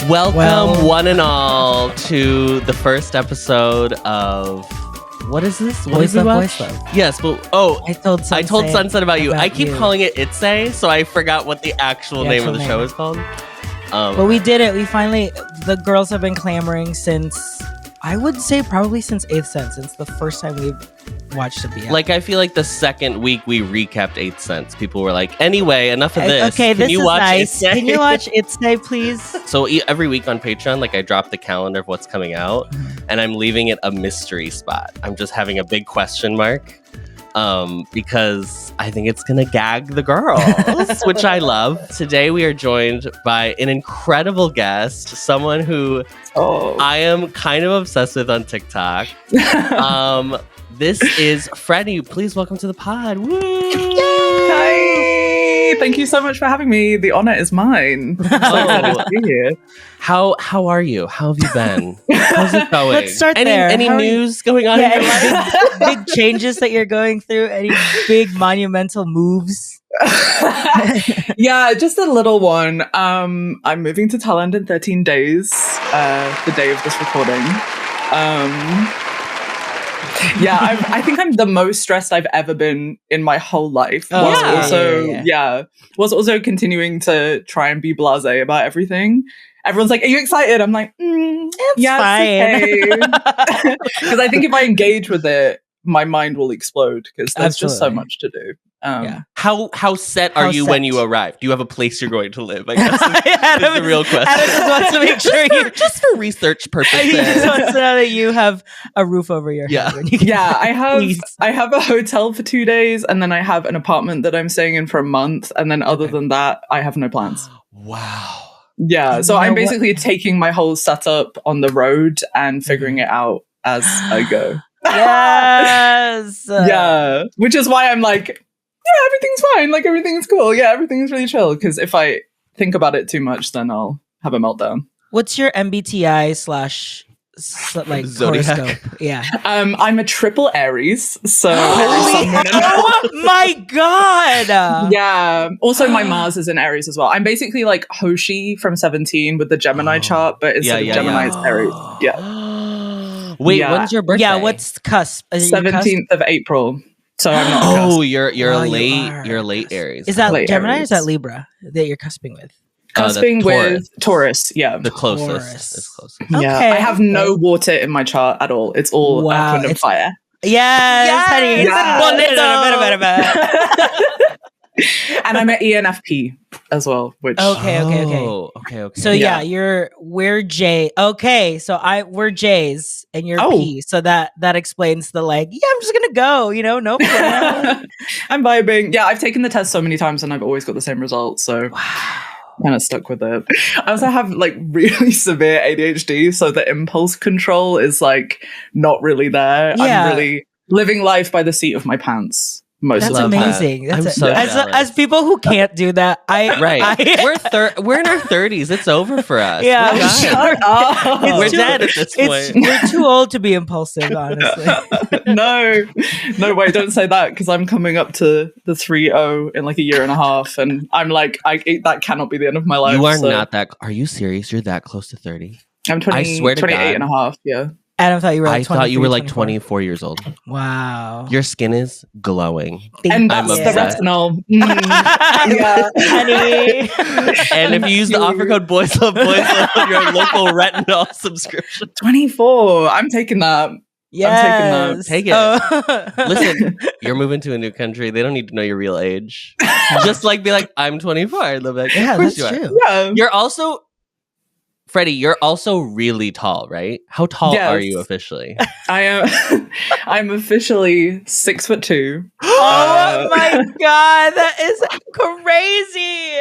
Welcome, one and all, to the first episode of... What is this? What Voice is it about? Voice Love. Yes, but... I told Sunset about you. I keep calling it Itsay, so I forgot what the actual name of the show is called. But we did it. We finally... The girls have been clamoring since... I would say probably since 8th Sense. Since the first time we watched a BL. Like, I feel like the second week we recapped 8th Sense, people were like, anyway, enough of this. Okay, Can you watch nice. Itsay? Can you watch Itsay, please? So every week on Patreon, like, I drop the calendar of what's coming out, and I'm leaving it a mystery spot. I'm just having a big question mark. Because I think it's gonna gag the girls, which I love. Today we are joined by an incredible guest, someone who I am kind of obsessed with on TikTok. This is Freddie. Please welcome to the pod. Woo! Hi! Thank you so much for having me. The honor is mine. I'm so excited to be here. How are you? How have you been? How's it going? Let's start there. Any news going on in your life? Big changes that you're going through? Any big monumental moves? Yeah, just a little one. I'm moving to Thailand in 13 days, the day of this recording. Yeah, I think I'm the most stressed I've ever been in my whole life. Was also continuing to try and be blasé about everything. Everyone's like, "Are you excited?" I'm like, It's fine. Because I think if I engage with it, my mind will explode because there's just so much to do. How set are you when you arrive? Do you have a place you're going to live? I guess is the real question. Adam just wants to make sure just for research purposes. He just wants to know that you have a roof over your head. When you I have a hotel for 2 days, and then I have an apartment that I'm staying in for a month, and then other than that, I have no plans. Wow. Yeah, so I'm basically taking my whole setup on the road and figuring it out as I go. Yes. Yeah, which is why I'm like, yeah, everything's fine. Like, everything's cool. Yeah, everything's really chill. Because if I think about it too much, then I'll have a meltdown. What's your MBTI / Zodiac? horoscope? Yeah. I'm a triple Aries. So oh my god. Yeah. Also, my Mars is in Aries as well. I'm basically like Hoshi from 17 with the Gemini chart, but instead of Gemini, it's Aries. Yeah. Wait, when's your birthday? Yeah, what's the cusp? 17th of April. So I'm not. Oh, you're late Aries. Is that late Gemini Aries. or is that Libra that you're cusping with? Cusping with Taurus. Yeah. The closest. Taurus. It's closest. Yeah. Okay, I have no water in my chart at all. It's all earth, wind, and fire. Yes, honey. And I'm an ENFP as well, which Okay. Okay. So we're J. Okay, so we're J's and you're P. So that explains the I'm just gonna go. No plan. I'm vibing. Yeah, I've taken the test so many times and I've always got the same results. So kind of stuck with it. I also have really severe ADHD, so the impulse control is not really there. Yeah. I'm really living life by the seat of my pants. That's amazing. That. I'm so as people who can't do that, we're in our 30s. It's over for us. Yeah, we're dead at this point. We're too old to be impulsive, honestly. No way! Don't say that because I'm coming up to the 3-0 in a year and a half, and I'm that cannot be the end of my life. You are not that. Are you serious? You're that close to 30? I'm 20. I swear to 28 God. And a half. Yeah. Adam thought you were I thought you were 24 years old. Wow. Your skin is glowing. And that's the retinol. Yeah. Honey. And if you use the offer code Boys Love on your local retinol subscription. 24. I'm taking that. Yes. Take it. Listen, you're moving to a new country. They don't need to know your real age. Just be like, I'm 24. I love that. Yeah, that's true. Yeah. You're also... Freddie, you're also really tall, right? How tall are you officially? I am. I'm officially 6'2". Oh my god, that is crazy!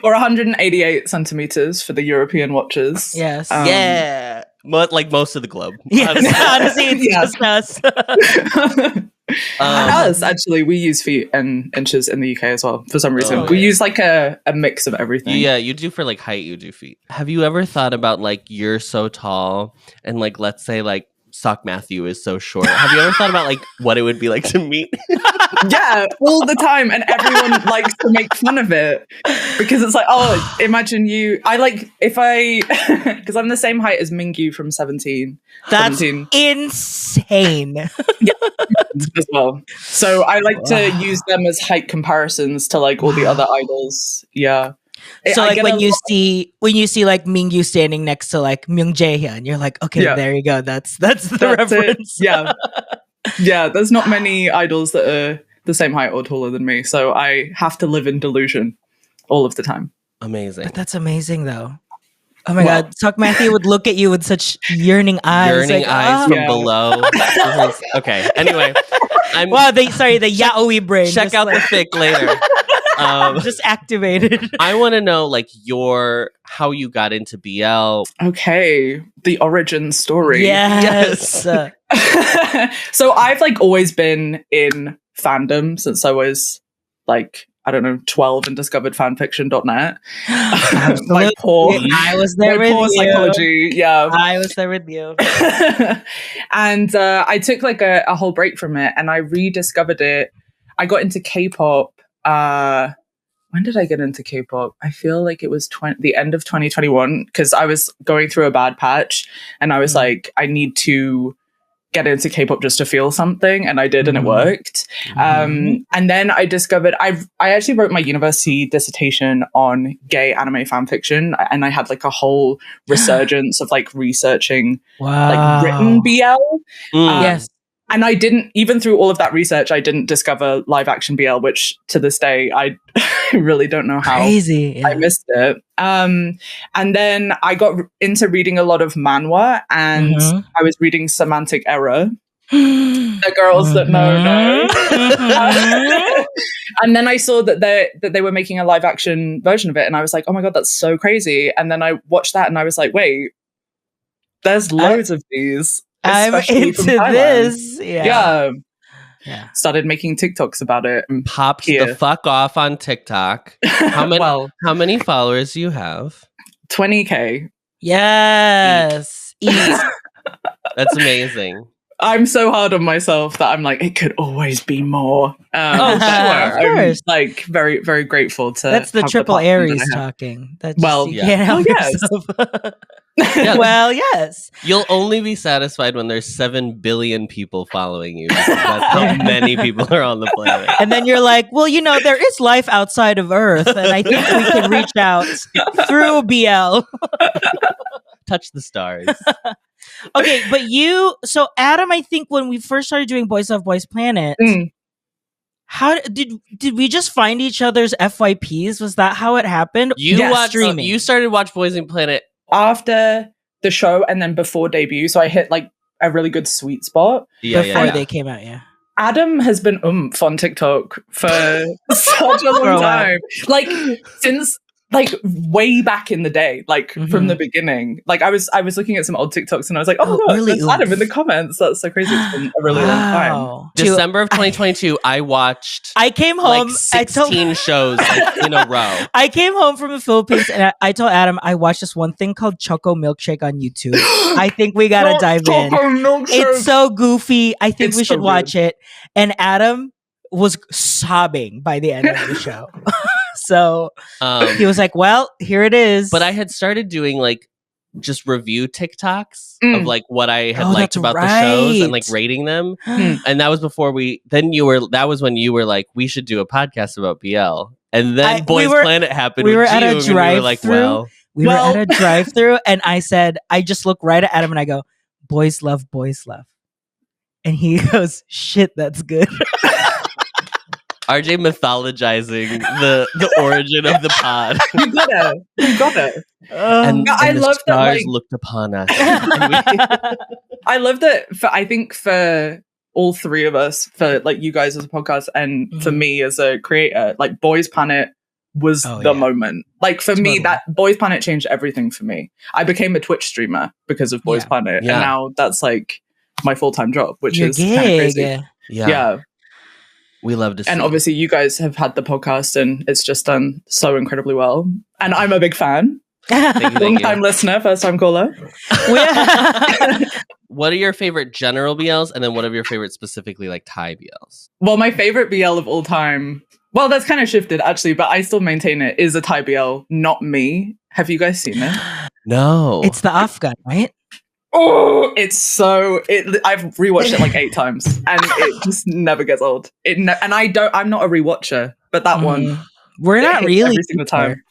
Or 188 centimeters for the European watchers. Yes. Yeah. Most of the globe. Yeah, honestly, it's just us. Us, actually, we use feet and inches in the UK as well. For some reason, we use a mix of everything. Yeah, you do for height. You do feet. Have you ever thought about you're so tall and let's say Sock Matthew is so short. Have you ever thought about like what it would be like to meet? Yeah, all the time, and everyone likes to make fun of it because it's like, oh, imagine you. I like if I because I'm the same height as Mingyu from 17. That's 17. insane. Yeah, as well. So I like to use them as height comparisons to like all the other idols. Yeah. So like when you see like Mingyu standing next to like Myung Jae-hyun, you're like, okay, there you go. That's the reference. It. Yeah. Yeah, there's not many idols that are the same height or taller than me, so I have to live in delusion all of the time. Amazing. But that's amazing though. Oh my God, Sock Matthew would look at you with such yearning eyes. Yearning eyes from below. Okay, anyway. The yaoi brain. Check out the fic later. Just activated. I want to know like how you got into BL. Okay, the origin story. Yes. So I've like always been in fandom since I was like, I don't know, 12 and discovered fanfiction.net. My poor, I was there with you. Psychology. Yeah, I was there with you. And I took like a whole break from it, and I rediscovered it. I got into K-pop. When did I get into K-pop? I feel like it was the end of 2021 because I was going through a bad patch, and I was like, I need to get into K-pop just to feel something, and I did, and it worked. And then I discovered I actually wrote my university dissertation on gay anime fanfiction, and I had like a whole resurgence of like researching like written BL. Yes. And I didn't, even through all of that research, I didn't discover live action BL, which to this day, I really don't know how I missed it. And then I got into reading a lot of manhwa, and I was reading Semantic Error. The girls that know. And then I saw that they were making a live action version of it, and I was like, oh my God, that's so crazy. And then I watched that, and I was like, wait, there's loads of these. I'm into this. Yeah. Started making TikToks about it. Popped the fuck off on TikTok. How many followers do you have? 20K. Yes. That's amazing. I'm so hard on myself that I'm like, it could always be more. Sure. Of course. I'm like very, very grateful to. That's the triple Aries talking. That's well, yes. Well, yes. You'll only be satisfied when there's 7 billion people following you. Because that's how many people are on the planet. And then you're like, well, you know, there is life outside of Earth, and I think we can reach out through BL. Touch the stars. Okay, but so Adam, I think when we first started doing Boys Love Boys Planet, how did we just find each other's FYPs? Was that how it happened? You started watch Boys in Planet after the show and then before debut, so I hit like a really good sweet spot before they came out. Yeah, Adam has been on TikTok for such a long time, like since like way back in the day, like from the beginning. Like I was looking at some old TikToks and I was like, oh no, really? That's Adam in the comments. That's so crazy. It's been a really long time. December of 2022, I watched. I came home. Like 16 shows like, in a row. I came home from the Philippines and I told Adam I watched this one thing called Choco Milkshake on YouTube. I think we gotta dive in. It's so goofy. I think we should watch it. And Adam was sobbing by the end of the show. So he was like, well, here it is. But I had started doing like just review TikToks of like what I had liked about the shows and like rating them. And that was before that was when you were like, we should do a podcast about BL. And then Boys Planet happened. We were at a drive-through. We were at a drive-through and I said, I just look right at Adam and I go, boys love. And he goes, shit, that's good. RJ mythologizing the origin of the pod. You got it. And I love that stars looked upon us. I love that. I think for all three of us, for like you guys as a podcast, and for me as a creator, like Boys Planet was the moment. Like for me, that Boys Planet changed everything for me. I became a Twitch streamer because of Boys Planet, and now that's like my full-time job, which is kind of crazy. Yeah. We love to see. And obviously you guys have had the podcast and it's just done so incredibly well. And I'm a big fan. Long time listener, first time caller. What are your favorite general BLs, and then what are your favorite specifically like Thai BLs? Well, my favorite BL of all time, well, that's kind of shifted actually, but I still maintain it, is a Thai BL, Not Me. Have you guys seen it? No. It's the Afghan, right? Oh, I've rewatched it like 8 times, and it just never gets old. I'm not a rewatcher, but that one, we're not really every single time.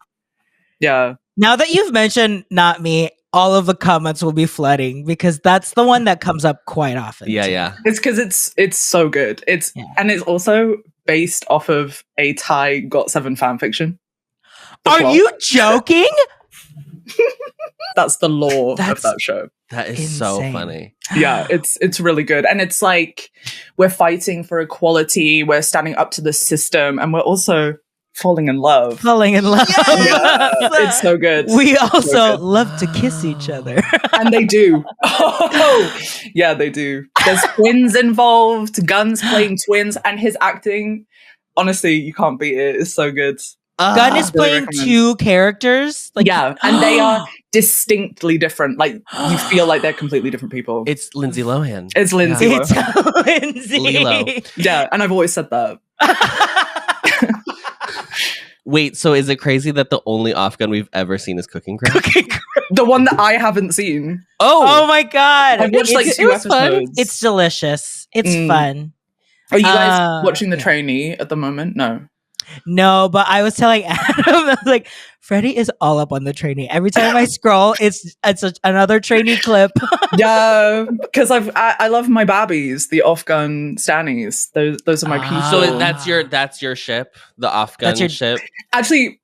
Yeah. Now that you've mentioned Not Me, all of the comments will be flooding because that's the one that comes up quite often. Yeah. It's because it's so good. And it's also based off of a Thai GOT7 fan fiction. Are you joking? That's the lore of that show. That is insane. So funny. Yeah, it's really good. And it's like we're fighting for equality, we're standing up to the system, and we're also falling in love. Yes! It's so good. We also love to kiss each other. And they do. Oh, yeah, they do. There's twins involved, Guns playing twins, and his acting, honestly, you can't beat it. It's so good. Gun is playing 2 characters. And they are distinctly different. Like, you feel like they're completely different people. It's Lindsay Lohan. It's Lindsay Lohan. It's Lindsay. Lilo. Yeah, and I've always said that. Wait, so is it crazy that the only Afghan we've ever seen is Cooking Crack? The one that I haven't seen. Oh my god. I've watched like 2 episodes. Fun. It's delicious. It's fun. Are you guys watching The Trainee at the moment? No, but I was telling Adam, I was like, Freddie is all up on The Trainee. Every time I scroll, it's another Trainee clip. Yeah, because I love my babbies, the Afghan stannies. Those are my people. So that's your ship, the Afghan ship. Actually,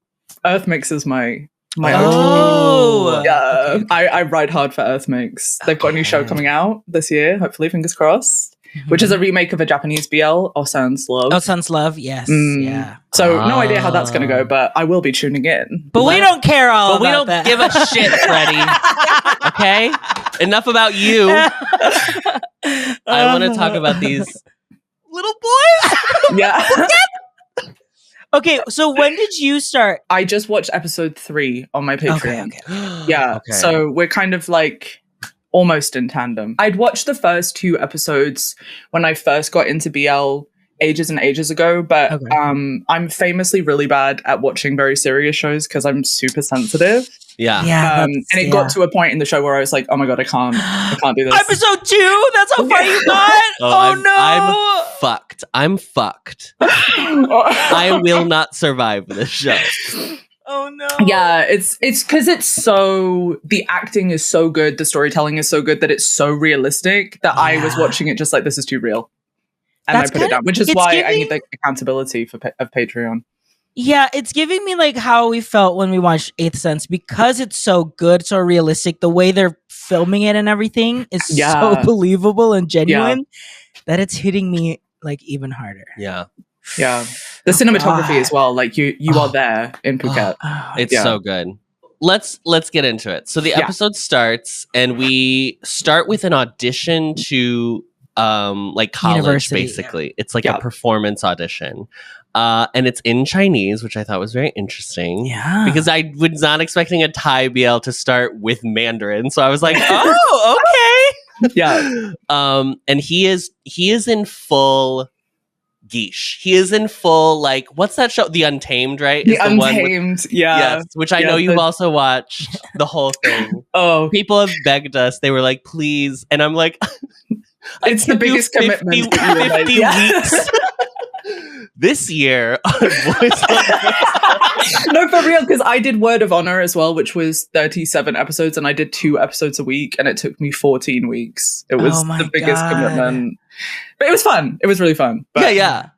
Earth Mix is my Oh, yeah. Okay. I ride hard for Earth Mix. They've got a new show coming out this year, hopefully, fingers crossed. Which is a remake of a Japanese BL, Osan's Love. Osan's Love, yes. Yeah. So no idea how that's going to go, but I will be tuning in. But we don't care all but about that. We don't give a shit, Freddie. Okay? Enough about you. I want to talk about these little boys. Yeah. Okay, so when did you start? I just watched episode 3 on my Patreon. Okay. Yeah. Okay. So we're kind of like almost in tandem. I'd watched the first 2 episodes when I first got into BL ages and ages ago, but I'm famously really bad at watching very serious shows because I'm super sensitive. Yeah. And it got to a point in the show where I was like, oh my god, I can't do this. Episode 2? That's how far you got? I'm fucked. I'm fucked. I will not survive this show. Oh no. Yeah, it's because it's so, the acting is so good, the storytelling is so good that it's so realistic that I was watching it just like, this is too real. And I put it down, which is why I need the accountability of Patreon. Yeah, it's giving me like how we felt when we watched Eighth Sense, because it's so good, so realistic. The way they're filming it and everything is so believable and genuine that it's hitting me like even harder. Yeah. Yeah. The cinematography as well. Like you are there in Phuket. It's so good. Let's get into it. So the episode starts and we start with an audition to like college, university, basically. It's like a performance audition. And it's in Chinese, which I thought was very interesting. Yeah. Because I was not expecting a Thai BL to start with Mandarin. So I was like, oh, okay. Yeah. And he is in full geesh. He is in full, like, what's that show? The Untamed, right? The Untamed, Yes, which I know you've also watched the whole thing. Oh. People have begged us. They were like, please. And I'm like, it's the biggest commitment. 50 weeks. This year on Voice No, for real, because I did Word of Honor as well, which was 37 episodes, and I did 2 episodes a week, and it took me 14 weeks. It was the biggest commitment. But it was fun. It was really fun. But yeah.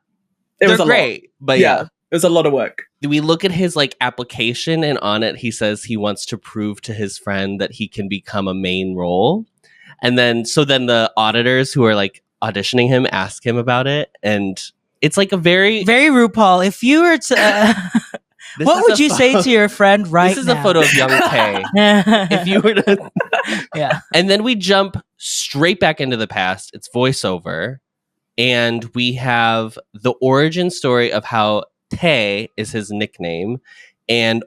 It was great. But it was a lot of work. We look at his like application, and on it he says he wants to prove to his friend that he can become a main role. And then the auditors who are like auditioning him ask him about it, and it's like a very RuPaul. If you were to what would you say to your friend right now? This is a photo of young Tay. If you were to And then we jump straight back into the past. It's voiceover. And we have the origin story of how Tay is his nickname. And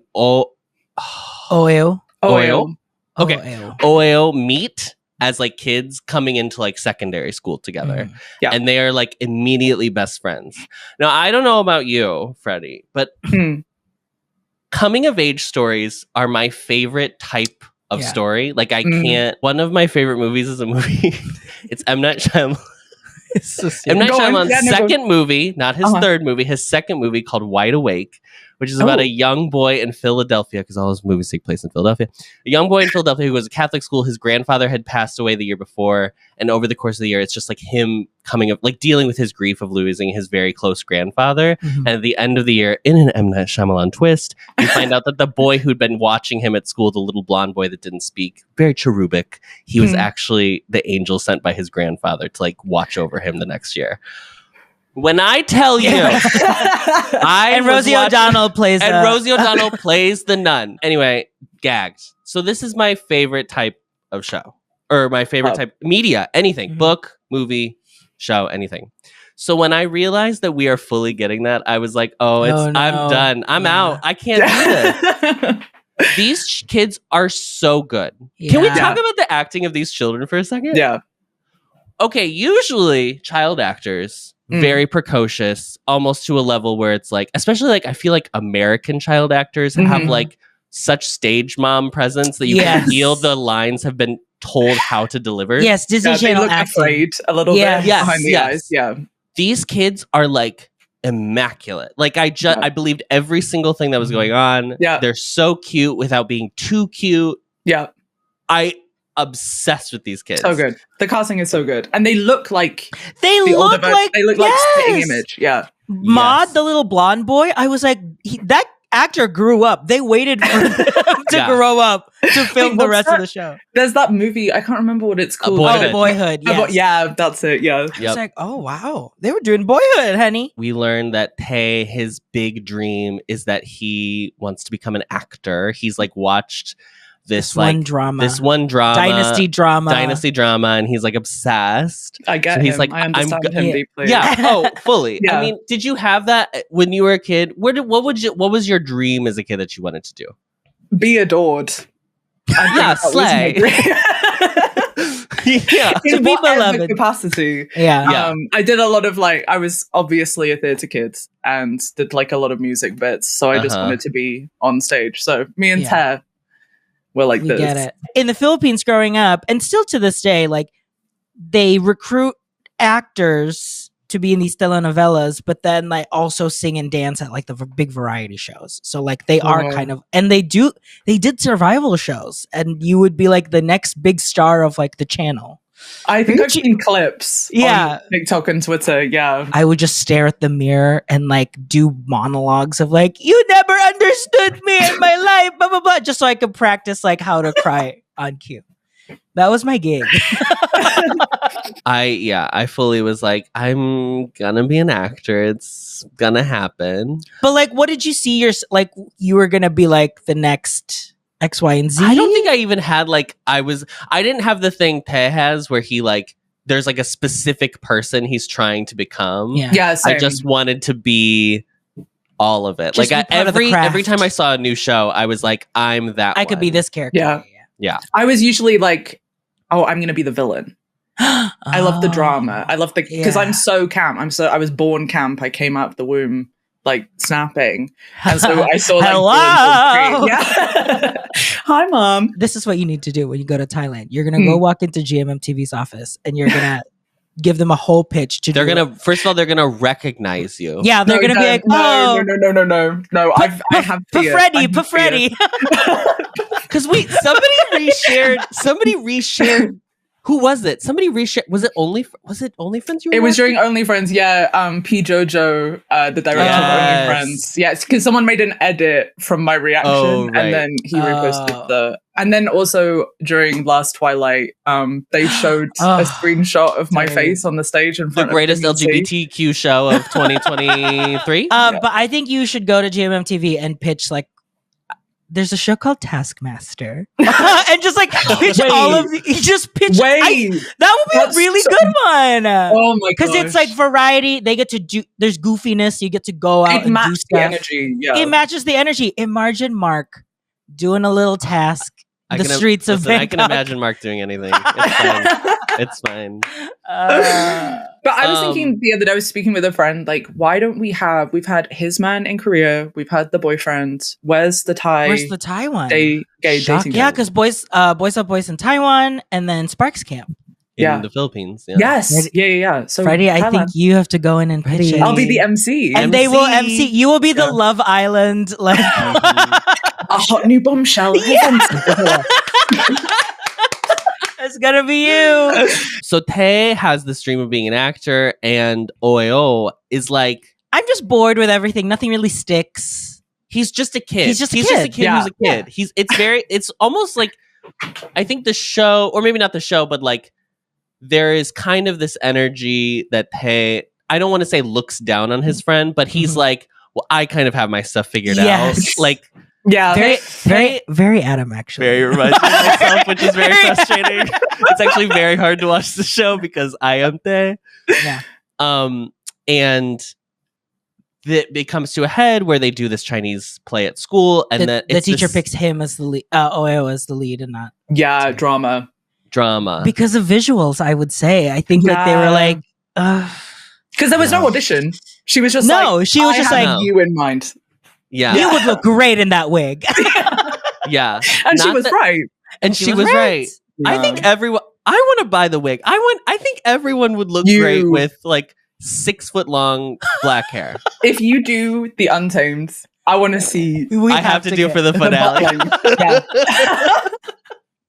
Oil. Okay. Oil meet as like kids coming into like secondary school together. Yeah. And they are like immediately best friends. Now, I don't know about you, Freddie, but coming of age stories are my favorite type of story. Like I can't, one of my favorite movies is a movie. It's M. Night Shyamalan. M. Night Shyamalan's second movie, not his third movie, his second movie called Wide Awake, which is about a young boy in Philadelphia, because all his movies take place in Philadelphia. A young boy in Philadelphia who was a Catholic school. His grandfather had passed away the year before. And over the course of the year, it's just like him coming up, like dealing with his grief of losing his very close grandfather. And at the end of the year, in an M. Night Shyamalan twist, you find out that the boy who'd been watching him at school, the little blonde boy that didn't speak, very cherubic, he was actually the angel sent by his grandfather to like watch over him the next year. When I tell you, Rosie O'Donnell plays the nun. Anyway, gagged. So this is my favorite type of show, or my favorite type media. Anything, book, movie, show, anything. So when I realized that we are fully getting that, I was like, I'm done. I'm out. I can't do this. These kids are so good. Can we talk about the acting of these children for a second? Yeah. Okay, usually child actors, very precocious, almost to a level where it's like, especially like I feel like American child actors have like such stage mom presence that you can feel the lines have been told how to deliver. Yes, Disney Channel look afraid a little bit behind the eyes. Yeah. These kids are like immaculate. Like I believed every single thing that was going on. Yeah. They're so cute without being too cute. Yeah. Obsessed with these kids. So good. The casting is so good. And they look like they look like spitting image. Yeah. Maud, the little blonde boy, I was like, that actor grew up. They waited for him to grow up to film the rest of the show. There's that movie, I can't remember what it's called. Boyhood. Yes. Yeah, that's it. Yeah. I was like, oh wow. They were doing Boyhood, honey. We learned that Tae, his big dream is that he wants to become an actor. He's like watched this one drama, dynasty drama, and he's like obsessed. I get he's him. Like, I understand him deeply. Yeah, fully. I mean, did you have that when you were a kid? What was your dream as a kid that you wanted to do? Be adored. Slay. To be beloved capacity. I did a lot of I was obviously a theatre kid and did like a lot of music bits, so I just wanted to be on stage. So me and Tae were like this. Get it. In the Philippines growing up, and still to this day, like they recruit actors to be in these telenovelas, but then like also sing and dance at like the big variety shows. So like they are kind of, and they did survival shows, and you would be like the next big star of like the channel. I think I've seen clips on TikTok and Twitter, I would just stare at the mirror and like do monologues of like, you never understood me in my life, blah, blah, blah, just so I could practice like how to cry on cue. That was my gig. I fully was like, I'm gonna be an actor. It's gonna happen. But like, what did you see you were gonna be like the next X, Y, and Z? I don't think I even had I didn't have the thing Tae has where he like there's like a specific person he's trying to become. Same. I just wanted to be all of it. Just every time I saw a new show, I was like, I'm that I could be this character. Yeah. I was usually like, oh, I'm gonna be the villain. I love the drama. I love because I'm so camp. I was born camp. I came out of the womb like snapping, and so I saw like hello. Hi, Mom. This is what you need to do when you go to Thailand. You're gonna go walk into GMMTV's office, and you're gonna give them a whole pitch to. First of all, they're gonna recognize you. Yeah, they're gonna be like, no. I have Freddie. Because somebody reshared. Who was it? Somebody reshared. Was it OnlyFriends? It was during OnlyFriends. Yeah. P. Jojo, the director of OnlyFriends. Yes, because someone made an edit from my reaction, and then he reposted And then also during last Twilight, they showed a screenshot of my face on the stage in front of the greatest LGBTQ show of 2023. But I think you should go to GMMTV and pitch like. There's a show called Taskmaster, and just like pitch all of the. Just pitch. That would be a really good one. Oh my god! Because it's like variety. They get to do. There's goofiness. You get to go out and do stuff. The energy. Yeah. It matches the energy. Imagine Mark doing a little task. The streets of Bangkok. I can imagine Mark doing anything. It's fine. It's fine. But I was thinking the other day, I was speaking with a friend, like, why don't we've had his man in Korea, we've had the boyfriend. Where's the Thai one? Gay dating? Yeah, because Boys Love Boys in Taiwan and then Sparks Camp. In the Philippines. Yeah. Yes. Yeah. So Freddie, I think you have to go in and pitch it. I'll be the MC. And they will MC. You will be the Love Island, like a hot new bombshell. It's gonna be you. So Tae has this dream of being an actor, and Oeo is like, I'm just bored with everything. Nothing really sticks. He's just a kid. He's just a kid who's a kid. It's almost like, I think the show, or maybe not the show, but like there is kind of this energy that Tae, I don't want to say looks down on his friend, but he's like, well, I kind of have my stuff figured out. Like, yeah, very Adam, actually. Very reminds me of myself, which is very frustrating. It's actually very hard to watch the show because I am Tae. Yeah. And it comes to a head where they do this Chinese play at school, and the teacher picks him as the lead, Oeo as the lead, and not drama because of visuals. I would say I think that they were like, because there was no audition. She was just you in mind. Yeah, you would look great in that wig. Yeah, and she was right. And she was right. Yeah. I think everyone. I want to buy the wig. I think everyone would look great with like 6 foot long black hair. If you do the Untamed, I want to see. I have to do for the finale.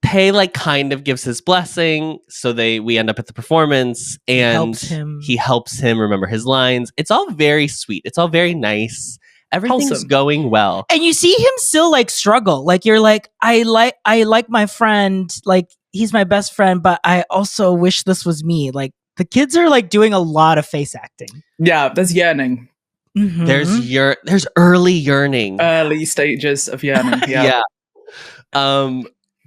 Tae like kind of gives his blessing, so we end up at the performance, and he helps him remember his lines. It's all very sweet. It's all very nice. Everything's going well, and you see him still like struggle. Like you're like, I like my friend, like he's my best friend, but I also wish this was me. Like the kids are like doing a lot of face acting. Yeah, there's yearning. Mm-hmm. There's early yearning, early stages of yearning. Yeah.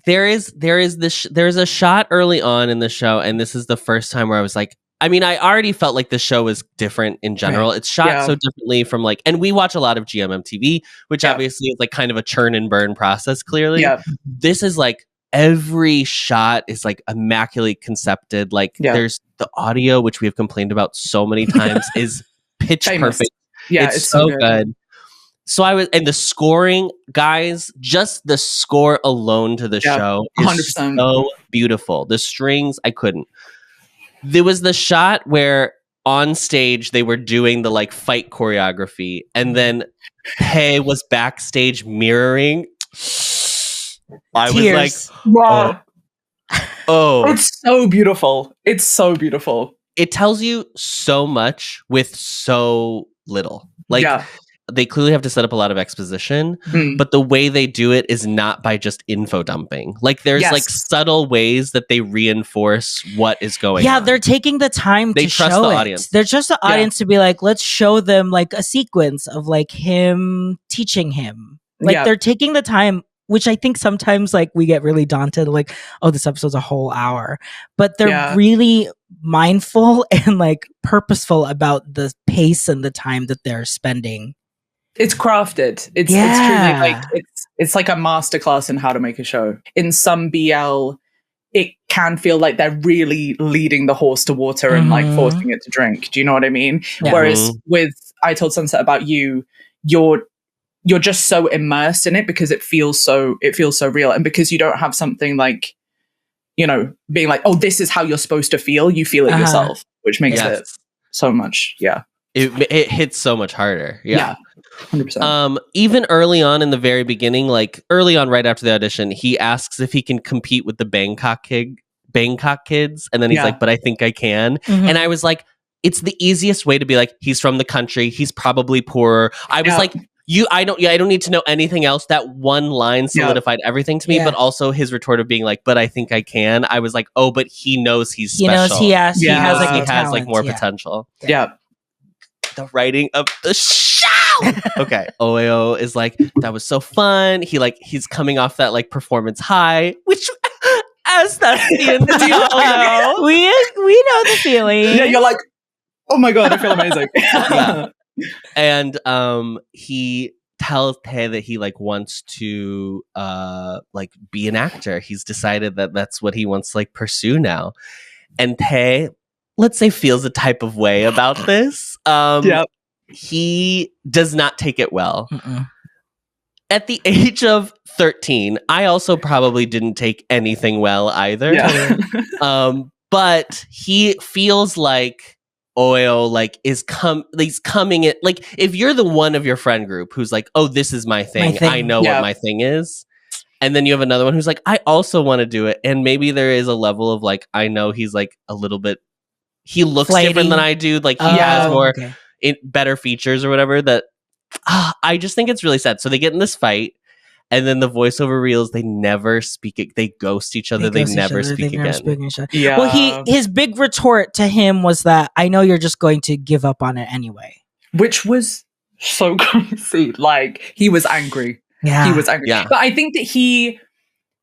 There's a shot early on in the show, and this is the first time where I was like, I mean, I already felt like the show was different in general. Right. It's shot so differently from like, and we watch a lot of GMMTV, which obviously is like kind of a churn and burn process, clearly. Yeah. This is like, every shot is like immaculately concepted. Like there's the audio, which we have complained about so many times, is pitch perfect. Yeah, it's so good. So and the scoring, guys, just the score alone to the show is 100%. So beautiful. The strings, I couldn't. There was the shot where on stage they were doing the like fight choreography, and then Tae was backstage mirroring. I was like, wow. Oh, it's so beautiful. It's so beautiful. It tells you so much with so little. Like, they clearly have to set up a lot of exposition, but the way they do it is not by just info dumping. Like there's like subtle ways that they reinforce what is going on. Yeah, they're taking the time to show the audience. They're just the audience to be like, let's show them like a sequence of like him teaching him. Like they're taking the time, which I think sometimes like we get really daunted, like, oh, this episode's a whole hour. But they're really mindful and like purposeful about the pace and the time that they're spending. It's crafted. It's truly like it's like a masterclass in how to make a show. In some BL, it can feel like they're really leading the horse to water and like forcing it to drink. Do you know what I mean? Yeah. Whereas with I Told Sunset About You, you're just so immersed in it because it feels so real, and because you don't have something like, you know, being like, oh, this is how you're supposed to feel. You feel it yourself, which makes it so much. Yeah. It hits so much harder. Yeah. 100%. Even early on in the very beginning, like early on, right after the audition, he asks if he can compete with the Bangkok kids. And then he's like, but I think I can. Mm-hmm. And I was like, it's the easiest way to be like, he's from the country. He's probably poorer. I was like, I don't need to know anything else. That one line solidified everything to me, but also his retort of being like, but I think I can. I was like, oh, but he knows he's special. He has like more potential. Yeah. The writing of the show. Okay. Oeo is like, that was so fun. He's coming off that like performance high, which as that's the end of we know the feeling. Yeah, you're like, oh my God, I feel amazing. And he tells Tae that he like wants to like be an actor. He's decided that that's what he wants to like pursue now. And Tae, let's say, feels a type of way about this. He does not take it well. At the age of 13, I also probably didn't take anything well either. But he feels like Oyo like he's coming in. Like, if you're the one of your friend group who's like, oh, this is my thing. I know what my thing is. And then you have another one who's like, I also want to do it. And maybe there is a level of like, I know he's like a little bit, he looks different than I do. Like he has more better features or whatever that I just think it's really sad. So they get in this fight and then the voiceover reels, they never speak it. They ghost each other. They never speak again. Well, his big retort to him was that I know you're just going to give up on it anyway. Which was so crazy. Like, he was angry. Yeah. He was angry. Yeah. But I think that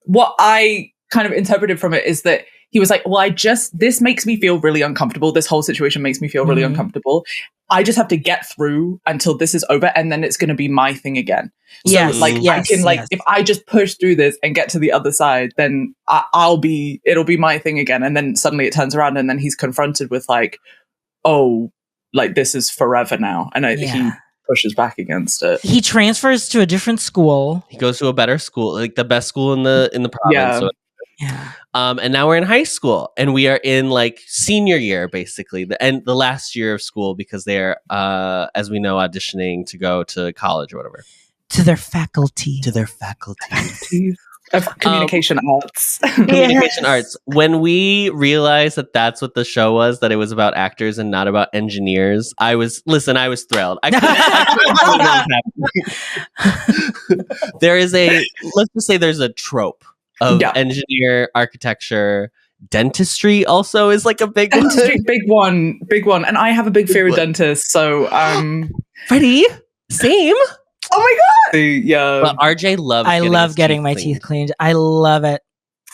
what I kind of interpreted from it is that he was like, well, this makes me feel really uncomfortable. This whole situation makes me feel really uncomfortable. I just have to get through until this is over, and then it's going to be my thing again. So I can if I just push through this and get to the other side, then it'll be my thing again. And then suddenly it turns around and then he's confronted with like, oh, like this is forever now. And he pushes back against it. He transfers to a different school. He goes to a better school, like the best school in the province. And now we're in high school, and we are in like senior year, basically, the last year of school, because they're, as we know, auditioning to go to college or whatever. To their faculty. Of communication arts. Communication arts. When we realized that that's what the show was, that it was about actors and not about engineers, I was thrilled. Let's just say there's a trope of engineer, architecture, dentistry also is like a big one. Big one. And I have a big fear of dentists, so Freddie, same. Oh my god! Yeah. But RJ loves. I love getting my teeth cleaned. I love it.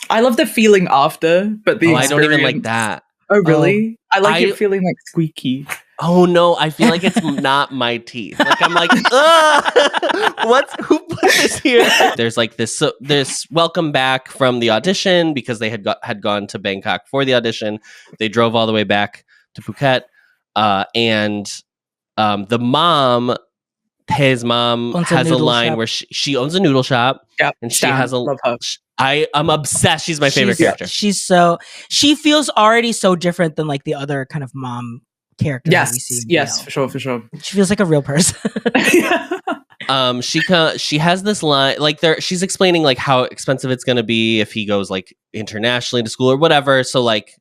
I love the feeling after, but the I don't even like that. Oh really? I like it feeling like squeaky. Oh no, I feel like it's not my teeth. Like I'm like, who put this here? There's like this welcome back from the audition, because they had gone to Bangkok for the audition. They drove all the way back to Phuket, and the mom. His mom has a line where she owns a noodle shop, and she has love her. I'm obsessed. She's my favorite character. She feels already so different than like the other kind of mom character. Yes, for sure. She feels like a real person. She has this line, like she's explaining like how expensive it's going to be if he goes like internationally to school or whatever. So like,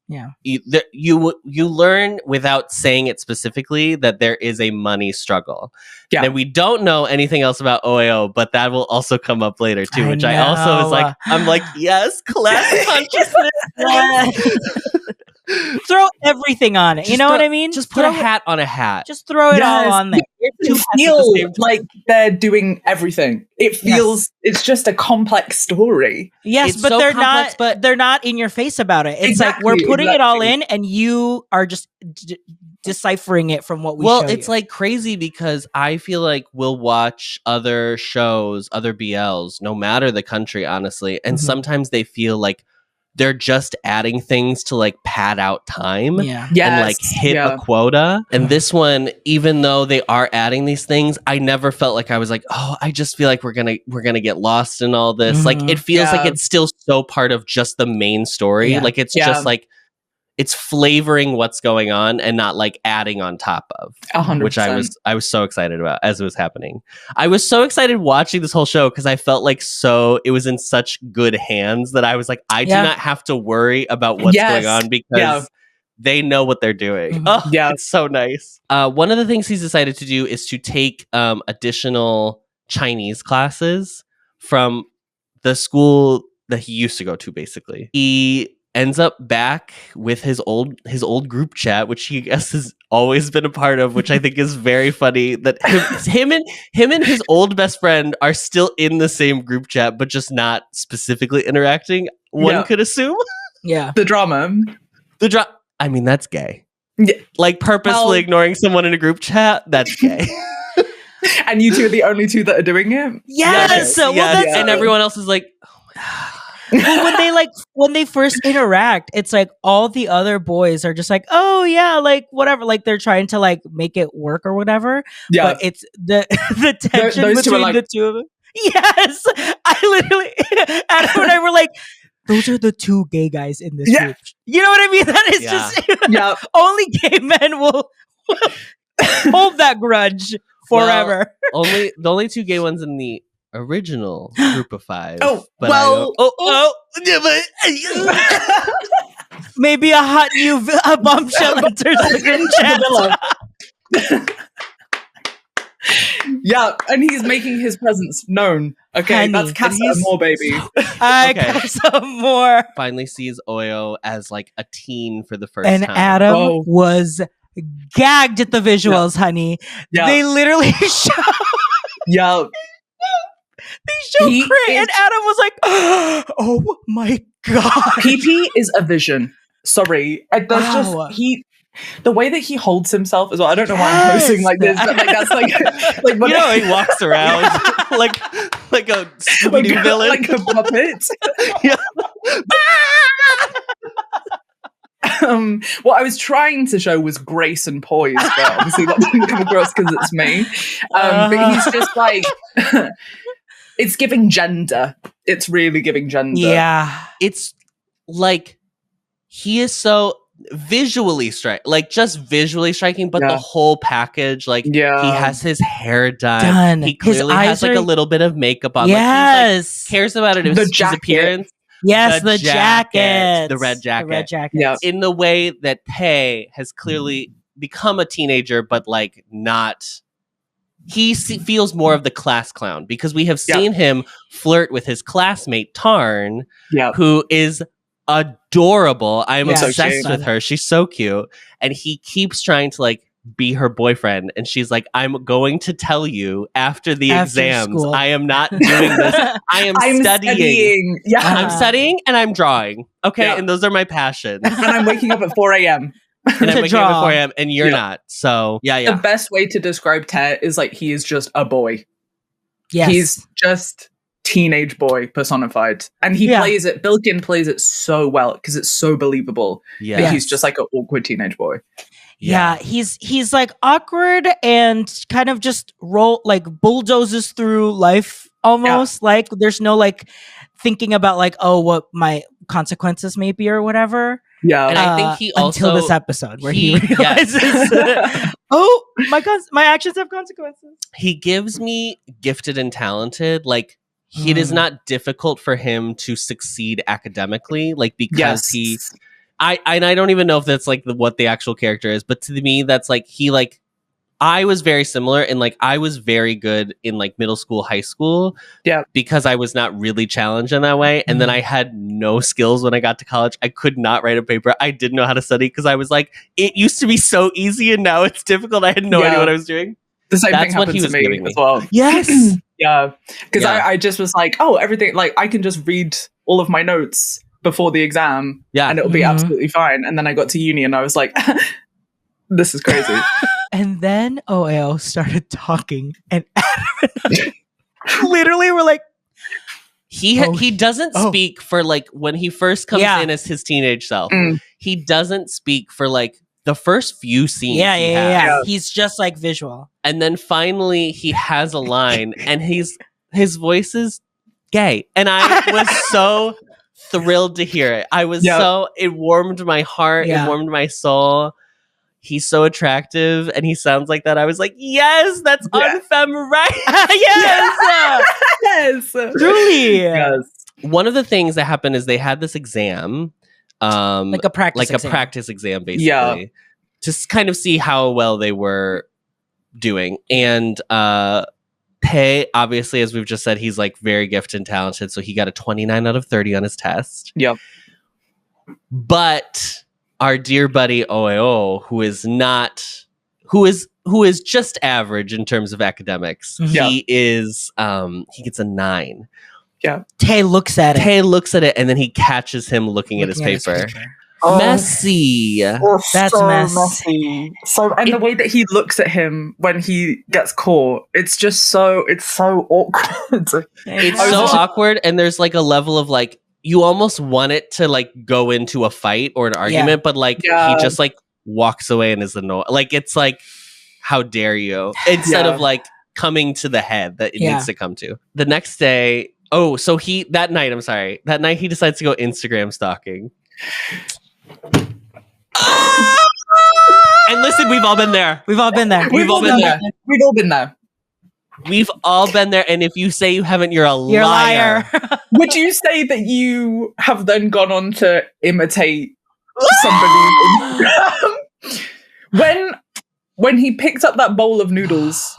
you learn without saying it specifically that there is a money struggle. Yeah. And we don't know anything else about Oyo, but that will also come up later too, which I also was like, I'm like, yes, class consciousness. Throw everything on it. You know what I mean? Just put a hat on a hat. Just throw it all on there. It feels like they're doing everything. It feels it's just a complex story. Yes, it's but so they're complex, not. But they're not in your face about it. It's like we're putting it all in, and you are just deciphering it from what we. Well, it's like crazy, because I feel like we'll watch other shows, other BLs, no matter the country, honestly, and sometimes they feel like they're just adding things to like pad out time and like hit a quota. And this one, even though they are adding these things, I never felt like I was like, oh, I just feel like we're gonna get lost in all this. Like it feels like it's still so part of just the main story. Like it's just like it's flavoring what's going on and not like adding on top of. 100%. Which I was so excited about as it was happening. I was so excited watching this whole show because I felt like it was in such good hands that I was like, I do not have to worry about what's going on, because they know what they're doing. Oh, it's so nice. One of the things he's decided to do is to take additional Chinese classes from the school that he used to go to, basically. He ends up back with his old group chat, which he, I guess, has always been a part of, which I think is very funny. That him and his old best friend are still in the same group chat, but just not specifically interacting. One could assume. Yeah, the drama. I mean, that's gay. Yeah. Like purposefully ignoring someone in a group chat. That's gay. And you two are the only two that are doing it? Yes. Well, that's and everyone else is like, well, when they first interact, it's like all the other boys are just like, oh yeah, like whatever, like they're trying to like make it work or whatever. Yeah. But it's the tension between the two of them. Yes. I literally Adam and I were like, those are the two gay guys in this group. You know what I mean? That is just only gay men will hold that grudge forever. Well, the only two gay ones in the original group of 5. Maybe a hot new bombshell enters the group chat. Yeah, and he's making his presence known. Okay, honey, that's Casa Amor, baby. Casa Amor finally sees Oyo as like a teen for the first time. And Adam was gagged at the visuals, honey. Yeah. They literally show... They show Cray, and Adam was like, oh my god. PP is a vision. Sorry. The way that he holds himself as well. I don't know why I'm posing like this, but like that's like when he walks around like a Scooby-Doo villain, like a puppet. What I was trying to show was grace and poise, but obviously that didn't come across because it's me. But he's just like it's giving gender. It's really giving gender. Yeah, it's like he is so visually visually striking, but the whole package, like he has his hair done. He clearly has like a little bit of makeup on. Yes, like, cares about it. His appearance. Yes, the jacket, the red jacket. The red jacket. Yeah. In the way that Tae has clearly become a teenager, but like not. He feels more of the class clown because we have seen him flirt with his classmate Tarn, who is adorable. I'm obsessed with her. She's so cute. And he keeps trying to like be her boyfriend. And she's like, I'm going to tell you after the exams. School. I am not doing this. I'm studying. Yeah. I'm studying and I'm drawing. Okay. Yeah. And those are my passions. And I'm waking up at 4 a.m. And I'm waking up at 4 a.m. and you're not. So yeah. The best way to describe Ted is like he is just a boy. Yes. He's just teenage boy personified, and he plays it. Bilkin plays it so well because it's so believable. Yeah, he's just like an awkward teenage boy. Yeah, he's like awkward and kind of just bulldozes through life almost. Like there's no like thinking about like what my consequences may be or whatever. Yeah, and I think he also until this episode where he realizes, my actions have consequences. He gives me gifted and talented. Like it is not difficult for him to succeed academically, like because I don't even know if that's like what the actual character is, but to me that's like I was very similar, and like I was very good in like middle school, high school, because I was not really challenged in that way, and then I had no skills when I got to college. I could not write a paper. I didn't know how to study because I was like, it used to be so easy, and now it's difficult. I had no idea what I was doing. The same thing happened to me as well. Yes. Yeah. Because I just was like, everything, like I can just read all of my notes before the exam and it'll be absolutely fine. And then I got to uni and I was like, this is crazy. And then OAO started talking and literally we're like, he doesn't speak for like when he first comes in as his teenage self. He doesn't speak for like the first few scenes. Yeah. He's just like visual. And then finally he has a line and his voice is gay. And I was so thrilled to hear it. I was it warmed my heart. It warmed my soul. He's so attractive and he sounds like that. I was like, yes, that's unfemme right. Yes. Truly. Yes. One of the things that happened is they had this exam. Like a practice exam, basically, to kind of see how well they were doing. And Tae, obviously, as we've just said, he's like very gifted and talented, so he got a 29 out of 30 on his test. Yep. But our dear buddy OAO, who is just average in terms of academics, he gets a 9. Yeah. Tae looks at it and then he catches him looking at his paper. Messy. That's so messy. And the way that he looks at him when he gets caught, it's so awkward. It's so awkward, and there's like a level of like you almost want it to like go into a fight or an argument, but like he just like walks away and is annoyed. Like it's like, how dare you? Instead of like coming to the head that it needs to come to. The next day, that night he decides to go Instagram stalking. And listen, we've all been there. We've all been there. We've all been there. And if you say you haven't, you're a liar. Would you say that you have then gone on to imitate somebody? When he picked up that bowl of noodles,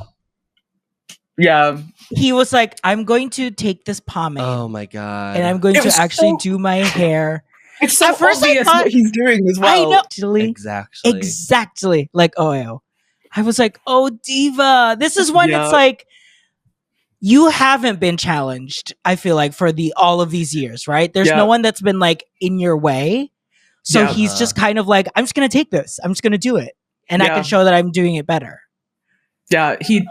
he was like, I'm going to take this pomade. Oh my God. And I'm going to actually do my hair. It's so obvious what he's doing as well. I know. Exactly. Like OAO. I was like, oh, diva. This is when it's like, you haven't been challenged, I feel like, for all of these years, right? There's no one that's been like in your way. So he's just kind of like, I'm just going to take this. I'm just going to do it. And I can show that I'm doing it better. Yeah, he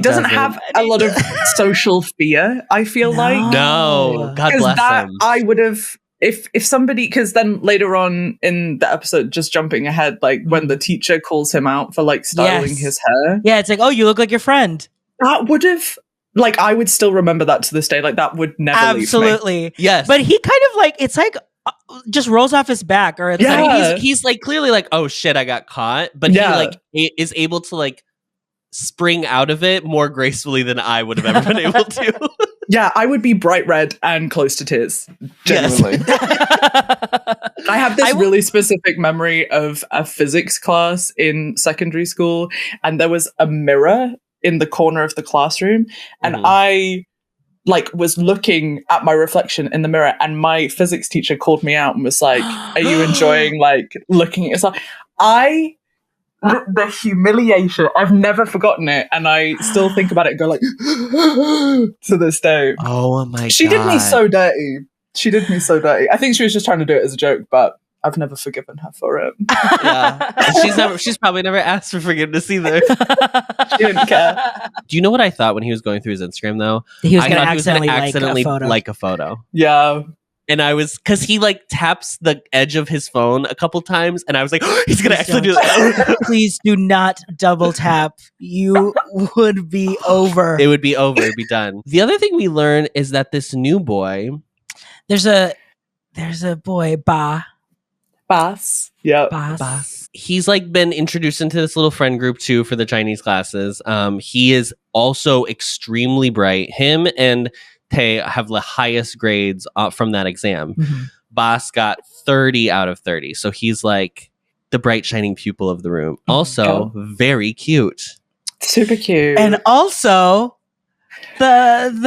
doesn't have a lot of social fear, I feel like. No. God bless him. I would have, if somebody, because then later on in the episode, just jumping ahead, like when the teacher calls him out for like styling his hair. Yeah, it's like, oh, you look like your friend. That would have, like, I would still remember that to this day. Like, that would never leave me. Yes. But he kind of like, it's like, just rolls off his back, or it's like, he's like clearly like, oh shit, I got caught, but he like is able to like spring out of it more gracefully than I would have ever been able to. Yeah, I would be bright red and close to tears. Genuinely. I have this really specific memory of a physics class in secondary school, and there was a mirror in the corner of the classroom, and I like was looking at my reflection in the mirror, and my physics teacher called me out and was like, are you enjoying like looking at yourself? The humiliation, I've never forgotten it, and I still think about it and go like to this day. Oh my God. She did me so dirty. I think she was just trying to do it as a joke, but I've never forgiven her for it. Yeah. She's probably never asked for forgiveness either. She didn't care. Do you know what I thought when he was going through his Instagram though? He was going to accidentally like a photo. Yeah. And I was, because he like taps the edge of his phone a couple times, and I was like, oh, he's going to actually do that. Please do not double tap. You would be over. It would be over. It'd be done. The other thing we learn is that this new boy. There's a boy, Bas. Yeah. Bas. He's like been introduced into this little friend group too for the Chinese classes. He is also extremely bright. Him and Tae have the highest grades from that exam. Bas got 30 out of 30. So he's like the bright shining pupil of the room. Also very cute. Super cute. And also the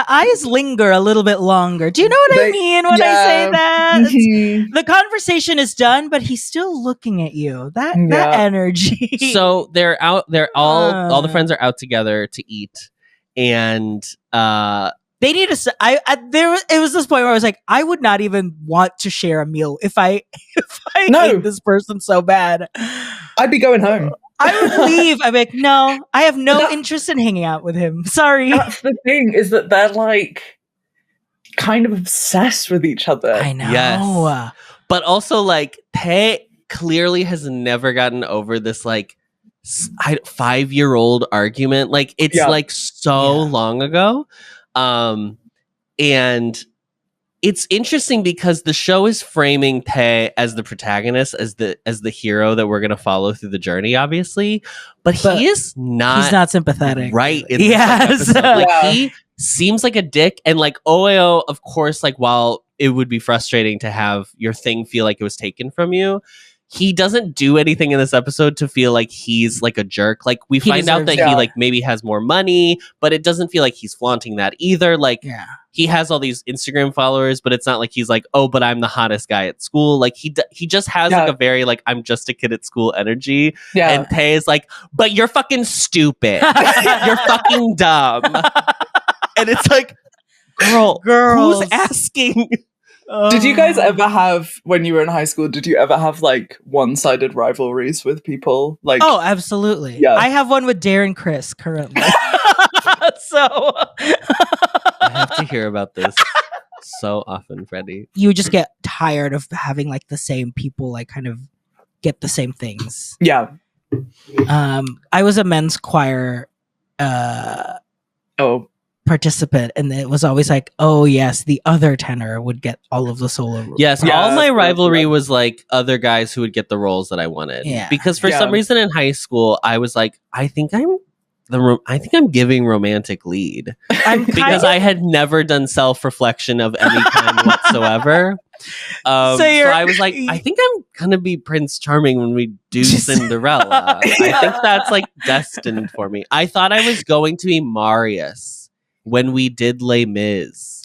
eyes linger a little bit longer. Do you know what I mean when I say that? The conversation is done, but he's still looking at you. That energy. So they're out. All the friends are out together to eat, and they need to. It was this point where I was like, I would not even want to share a meal if I hate this person so bad. I'd be going home. I would leave. I'd be like, no, I have no interest in hanging out with him. Sorry. That's the thing, is that they're like kind of obsessed with each other. I know. Yes. But also like Tae clearly has never gotten over this like 5-year-old argument. Like it's like so long ago. And it's interesting because the show is framing Tae as the protagonist, as the hero that we're going to follow through the journey, obviously. But he is not. He's not sympathetic, right? In this episode. Like he seems like a dick, and like OAO, of course. Like while it would be frustrating to have your thing feel like it was taken from you, he doesn't do anything in this episode to feel like he's like a jerk. Like we find out that he like maybe has more money, but it doesn't feel like he's flaunting that either. Like he has all these Instagram followers, but it's not like he's like, oh, but I'm the hottest guy at school. Like he just has like a very like I'm just a kid at school energy. Yeah. And Tae is like, but you're fucking stupid. You're fucking dumb. And it's like, girl, who's asking? Did you guys ever have, when you were in high school, did you ever have like one-sided rivalries with people? Like, oh, absolutely. Yeah. I have one with Darren Chris currently. So I have to hear about this so often, Freddie. you just get tired of having like the same people like kind of get the same things. yeah. I was a men's choir Oh, participant, and it was always like, oh yes, the other tenor would get all of the solo. Yes, Yeah, all my yeah, rivalry yeah. was like other guys who would get the roles that I wanted. Yeah. Because for Yeah. some reason in high school, I was like, I think I'm giving romantic lead I'm because I had never done self-reflection of any kind whatsoever. So I was like, I think I'm gonna be Prince Charming when we do Cinderella. I think that's like destined for me. I thought I was going to be Marius when we did Les Mis.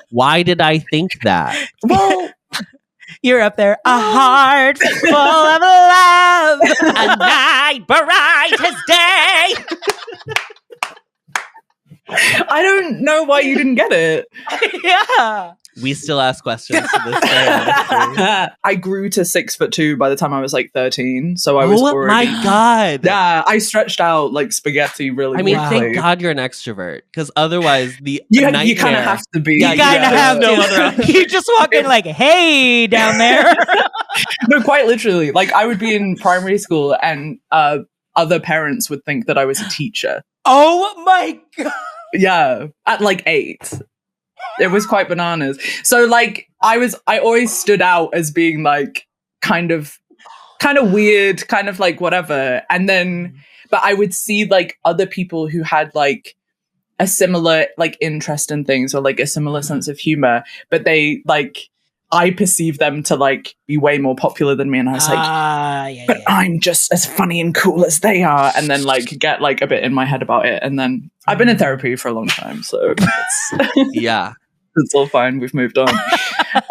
Why did I think that? well, You're up there. A heart full of love, a night bright as day. I don't know why you didn't get it. Yeah. We still ask questions to this day. honestly. I grew to 6'2" by the time I was like 13, so I was Oh already. my god! Yeah, I stretched out like spaghetti really. I mean, Wow. thank quickly. God you're an extrovert, because otherwise the You nightmare. kind of have to be. Yeah, You kind of there's have no to. other option. You just walk in like, hey, down there. No, quite literally. Like I would be in primary school, and other parents would think that I was a teacher. Oh my God. Yeah, at like 8. It was quite bananas. So like I always stood out as being like kind of weird, kind of like whatever. And then but I would see like other people who had like a similar like interest in things or like a similar sense of humor, but they like I perceived them to like be way more popular than me, and I was like, yeah, but I'm just as funny and cool as they are, and then like get like a bit in my head about it. And then I've been in therapy for a long time, so Yeah, it's all fine. We've moved on.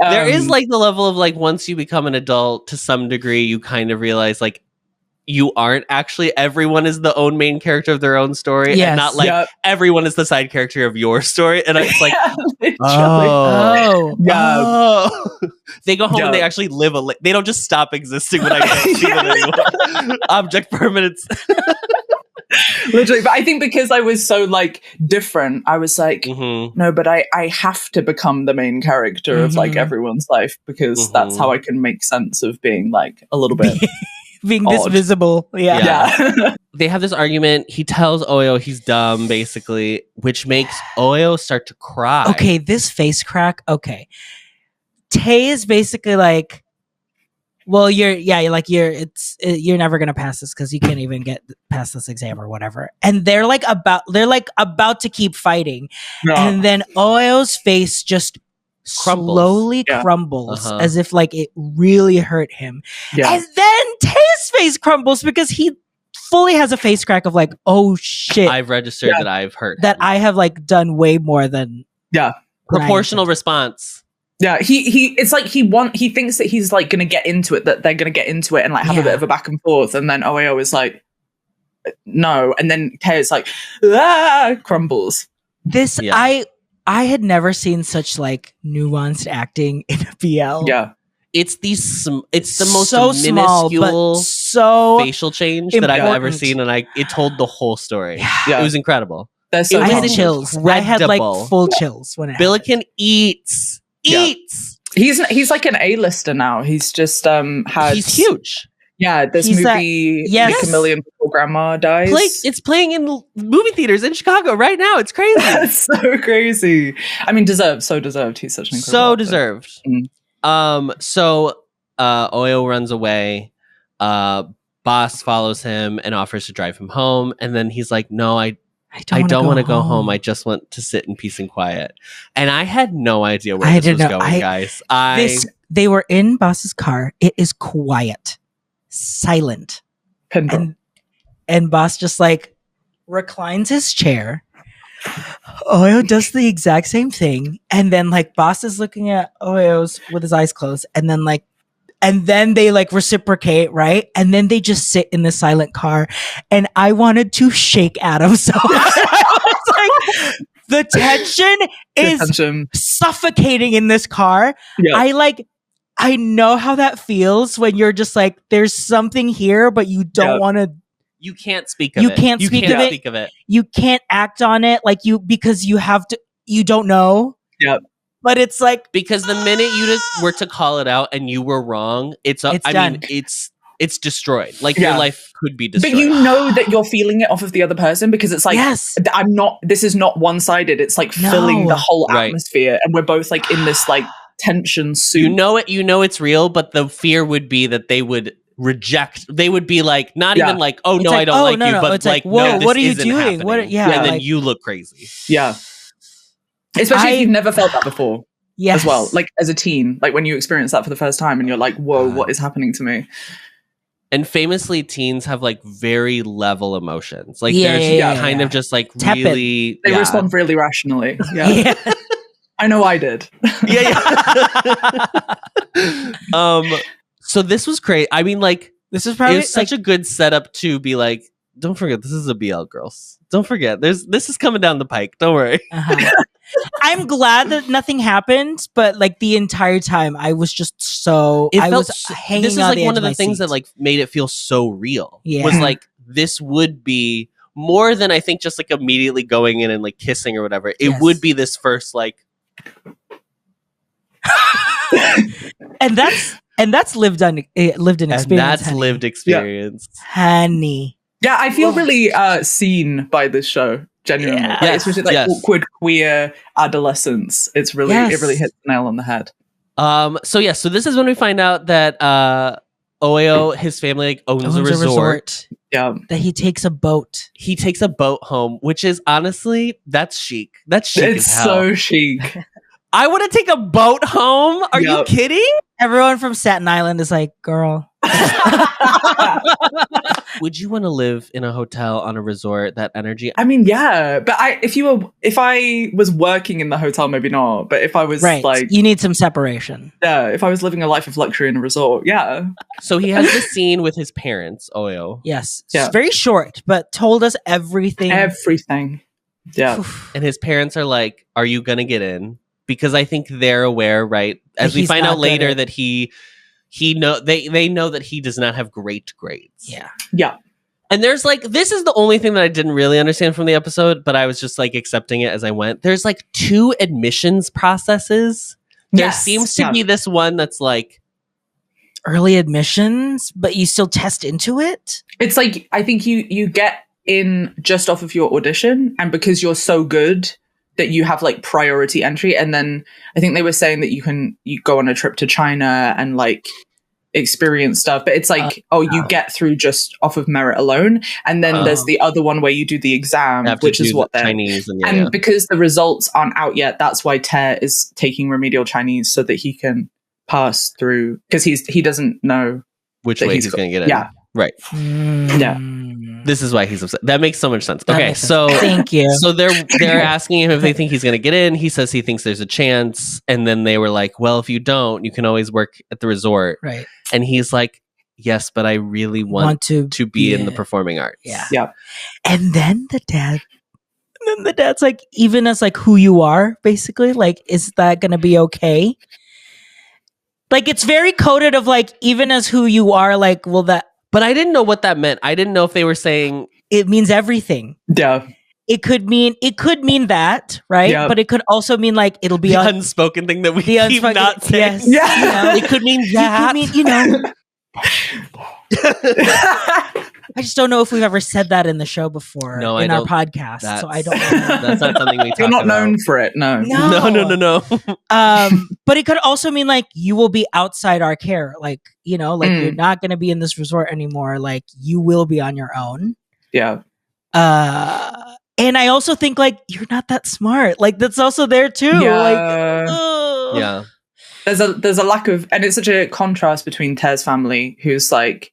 there is like the level of like once you become an adult to some degree, you kind of realize like you aren't actually everyone is the own main character of their own story, Yes. and not like Yep. everyone is the side character of your story. And it's like, literally. Oh. Yeah. oh. They go home and Yeah. they actually live they don't just stop existing when I don't see them anymore. Object permanence. Literally. But I think because I was so like different, I was like, Mhm. no, but I have to become the main character of like Mhm. everyone's life, because that's Mhm. how I can make sense of being like a little bit. Being this Odd. visible. Yeah. Yeah. They have this argument. He tells Oyo he's dumb, basically, which makes Oyo start to cry. Okay, this face crack. Okay. Tay is basically like, well, you're never gonna pass this because you can't even get past this exam or whatever. And they're like about to keep fighting, and then Oyo's face just Crumbles. slowly Yeah. crumbles Uh-huh. as if like it really hurt him. Yeah. And then Tay's face crumbles because he fully has a face crack of like, oh shit, I've registered Yeah. that I've hurt that him. I have like done way more than Yeah. Proportional response. Yeah, it's like he thinks that he's like gonna get into it, that they're gonna get into it and like have a bit Yeah. of a back and forth, and then Oeo is like, no, and then Taya's like, crumbles. This Yeah. I had never seen such like nuanced acting in a BL. Yeah, It's it's the most so small, minuscule but so facial change that I've ever important. seen, and it told the whole story. yeah. It was incredible. They're so It I was had talented. chills. I had like incredible. full chills when it happened. Billiken eats. Yeah. He's like an A-lister now. He's just had He's huge. Yeah, this He's movie, yes. Like a Million Before Grandma Dies. It's playing in movie theaters in Chicago right now. It's crazy. That's so crazy. I mean, so deserved. He's such an incredible So actor. deserved. Mm. So Oyo runs away. Boss follows him and offers to drive him home, and then he's like, "No, I don't want to go home. I just want to sit in peace and quiet." And I had no idea where this was going, guys. They were in Boss's car. It is quiet, silent, Pin drop. and Boss just like reclines his chair. Oyo does the exact same thing, and then like Boss is looking at Oyo's with his eyes closed, and then they like reciprocate, right? And then they just sit in the silent car, and I wanted to shake Adam so much. I was like, The tension is suffocating in this car. Yeah. I know how that feels when you're just like, there's something here, but you don't want to. You can't speak of it. You can't speak of it. You can't act on it because you have to. You don't know. Yep. But it's like, because the minute you were to call it out and you were wrong, it's done. It's destroyed. Like your life could be destroyed. But you know that you're feeling it off of the other person because it's like, this is not one-sided. It's like filling the whole atmosphere. And we're both like in this like tension soup. You know it's real, but the fear would be that they would reject. They would be like, not even like, oh, no, I don't like you. But it's like, whoa, what are you doing? And then you look crazy. Yeah. Especially if you've never felt that before. Yes. As well. Like as a teen, like when you experience that for the first time and you're like, whoa, what is happening to me? And famously, teens have like very level emotions. Like there's kind of just like tepid. Really... They respond really rationally. Yeah. I know I did. So this was great. I mean, like, this is probably such a good setup to be like, don't forget, this is a BL, girls. Don't forget, this is coming down the pike. Don't worry. I'm glad that nothing happened, but like the entire time, I was just hanging. This is like one of the things that like made it feel so real. Yeah. Was like this would be more than I think just like immediately going in and like kissing or whatever. It would be this first like, and that's lived in experience. And that's lived experience, honey. Yeah, I feel really seen by this show. Genuinely, especially like awkward queer adolescence. It really hits the nail on the head. So this is when we find out that Oyo, his family, like, owns a resort. Yeah, that he takes a boat. He takes a boat home, which is honestly that's chic. That's chic. It's as hell. So chic. I want to take a boat home. Are you kidding? Everyone from Staten Island is like, girl. Would you want to live in a hotel on a resort? That energy? I mean, yeah, but if I was working in the hotel, maybe not. But if I was like, you need some separation. Yeah, if I was living a life of luxury in a resort, yeah. So he has this scene with his parents, Oyo. Yes, it's very short, but told us everything. Everything. Yeah, and his parents are like, "Are you gonna get in?" Because I think they're aware, right? As we find out later that they know that he does not have great grades. Yeah. And there's like, this is the only thing that I didn't really understand from the episode, but I was just like accepting it as I went. There's like 2 admissions processes. There seems to be this one that's like early admissions, but you still test into it. It's like, I think you get in just off of your audition, and because you're so good that you have like priority entry. And then I think they were saying that you go on a trip to China and like experience stuff, but it's like, you get through just off of merit alone. And then there's the other one where you do the exam, which is what they're Chinese. And because the results aren't out yet, that's why Te is taking remedial Chinese so that he can pass through, because he doesn't know which way he's going to get in. Yeah. Right. Yeah. This is why he's upset. That makes so much sense. Okay, so thank you. So they're asking him if they think he's going to get in. He says he thinks there's a chance, and then they were like, "Well, if you don't, you can always work at the resort." Right. And he's like, "Yes, but I really want to be in the performing arts." Yeah. And then the dad's like, even as like who you are, basically, like, is that going to be okay? Like, it's very coded of like, even as who you are, like, will that? But I didn't know what that meant. I didn't know if they were saying it means everything. Yeah. It could mean that, right? Yeah. But it could also mean like it'll be the unspoken thing that we keep not saying. Yes. Yeah. It could mean that. It could mean, I just don't know if we've ever said that in the show before in our podcast. So I don't know. That's not something we talk about. You're not known for it. No. But it could also mean like you will be outside our care. Like, you know, like you're not going to be in this resort anymore. Like you will be on your own. Yeah. And I also think like you're not that smart. Like that's also there too. Yeah. There's a lack of, and it's such a contrast between Te's family, who's like,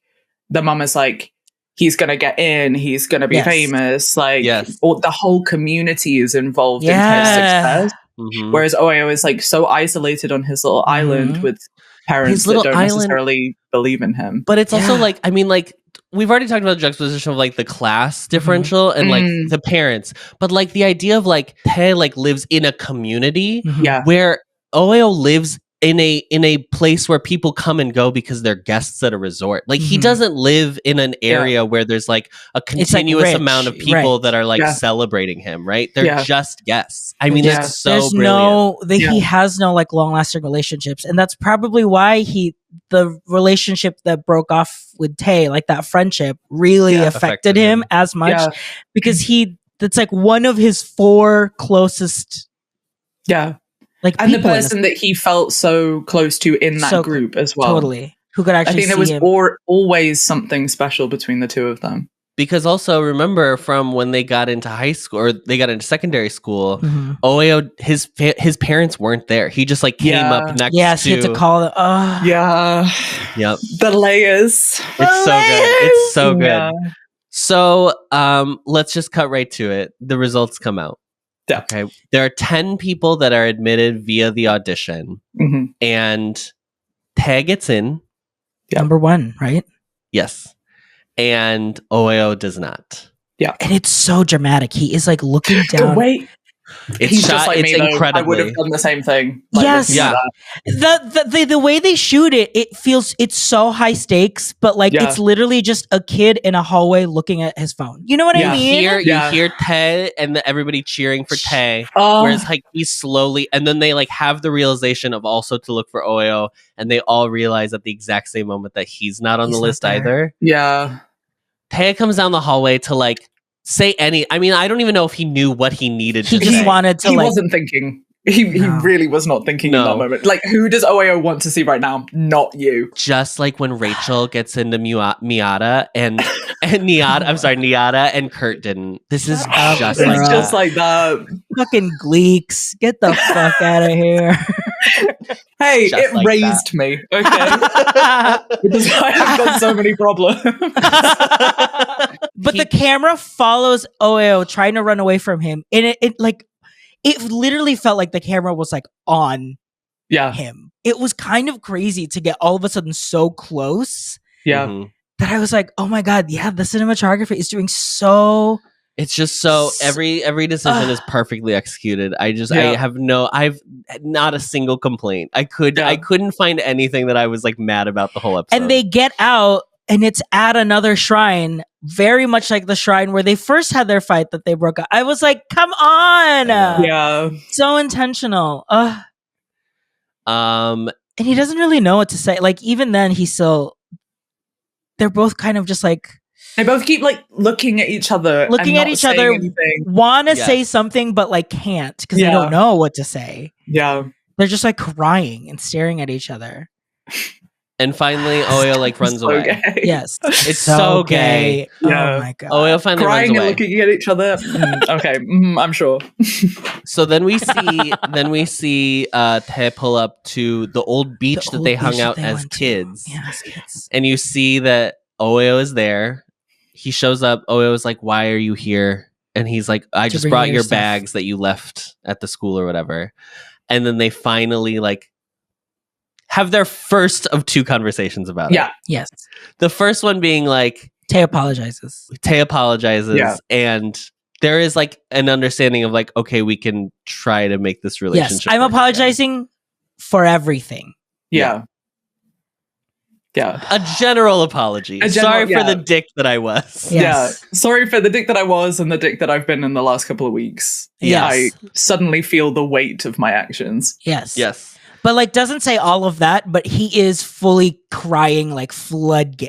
the mum is like, he's gonna get in, he's gonna be famous, like or the whole community is involved in his success. Mm-hmm. Whereas Oyo is like so isolated on his little island with parents that don't necessarily believe in him. But it's also like, I mean, like we've already talked about the juxtaposition of like the class differential and like the parents, but like the idea of like Tae like lives in a community where Oeo lives in a place where people come and go because they're guests at a resort. Like he doesn't live in an area where there's like a continuous amount of people that are like celebrating him, right? They're just guests. I mean, that's so there's brilliant. He has no like long-lasting relationships, and that's probably why the relationship that broke off with Tae, like that friendship, really affected him as much because that's like one of his 4 closest like and the person that he felt so close to in that group as well. Totally. Who could actually I think there was always something special between the two of them. Because also remember from when they got into high school or they got into secondary school, Oeo, his parents weren't there. He just like came up next to. Yes, he had to call them. Yep. The layers. It's so good. It's so good. Yeah. So let's just cut right to it. The results come out. Yeah. Okay. There are 10 people that are admitted via the audition, and Tae gets in. Number 1, right? Yes. And Oeo does not. Yeah. And it's so dramatic. He is like looking down. He's shot, just like me, incredibly. I would have done the same thing. Like, yes. Yeah. The way they shoot it, it's so high stakes, but like it's literally just a kid in a hallway looking at his phone. You know what I mean? You hear Tae and everybody cheering for Tae, whereas like he's slowly, and then they like have the realization of also to look for Oeo, and they all realize at the exact same moment that he's not on the list either. Yeah. Tae comes down the hallway to like say I mean, I don't even know if he knew what he needed to say. He just wanted to He wasn't thinking. He really was not thinking in that moment. Like, who does Oeo want to see right now? Not you. Just like when Rachel gets into Miata and Niata and Kurt didn't. This is just like that. Fucking Gleeks. Get the fuck out of here. Hey, just it like raised that. Me. Okay. Because I have got so many problems. But the camera follows Oeo trying to run away from him. And it literally felt like the camera was like on him. It was kind of crazy to get all of a sudden so close. Yeah. That I was like, oh my God, the cinematography is doing so. It's just so every decision is perfectly executed. I have not a single complaint. I couldn't find anything that I was like mad about the whole episode. And they get out and it's at another shrine, very much like the shrine where they first had their fight that they broke up. I was like, come on. Yeah. So intentional. And he doesn't really know what to say. Like even then they're both kind of just like, they both keep like looking at each other, want to say something, but like can't because they don't know what to say. Yeah. They're just like crying and staring at each other. And finally, Oeo like runs away. Gay. Yes, it's so gay. Yeah. Oh my God, Oeo finally crying runs away. and looking at each other. Okay, I'm sure. So then we see Tae pull up to the old beach that they hung out as kids. Yeah, as kids. And you see that Oeo is there. He shows up. Oeo is like, "Why are you here?" And he's like, "I just brought your bags that you left at the school or whatever." And then they finally like have their first of 2 conversations about it. Yeah. Yes. The first one being like Tae apologizes. And there is like an understanding of like, okay, we can try to make this relationship. Yes, I'm apologizing for everything. Yeah. A general apology. Sorry for the dick that I was. Yes. Yeah. Sorry for the dick that I was and the dick that I've been in the last couple of weeks. Yes. I suddenly feel the weight of my actions. Yes. Yes. But like doesn't say all of that, but he is fully crying like floodgates.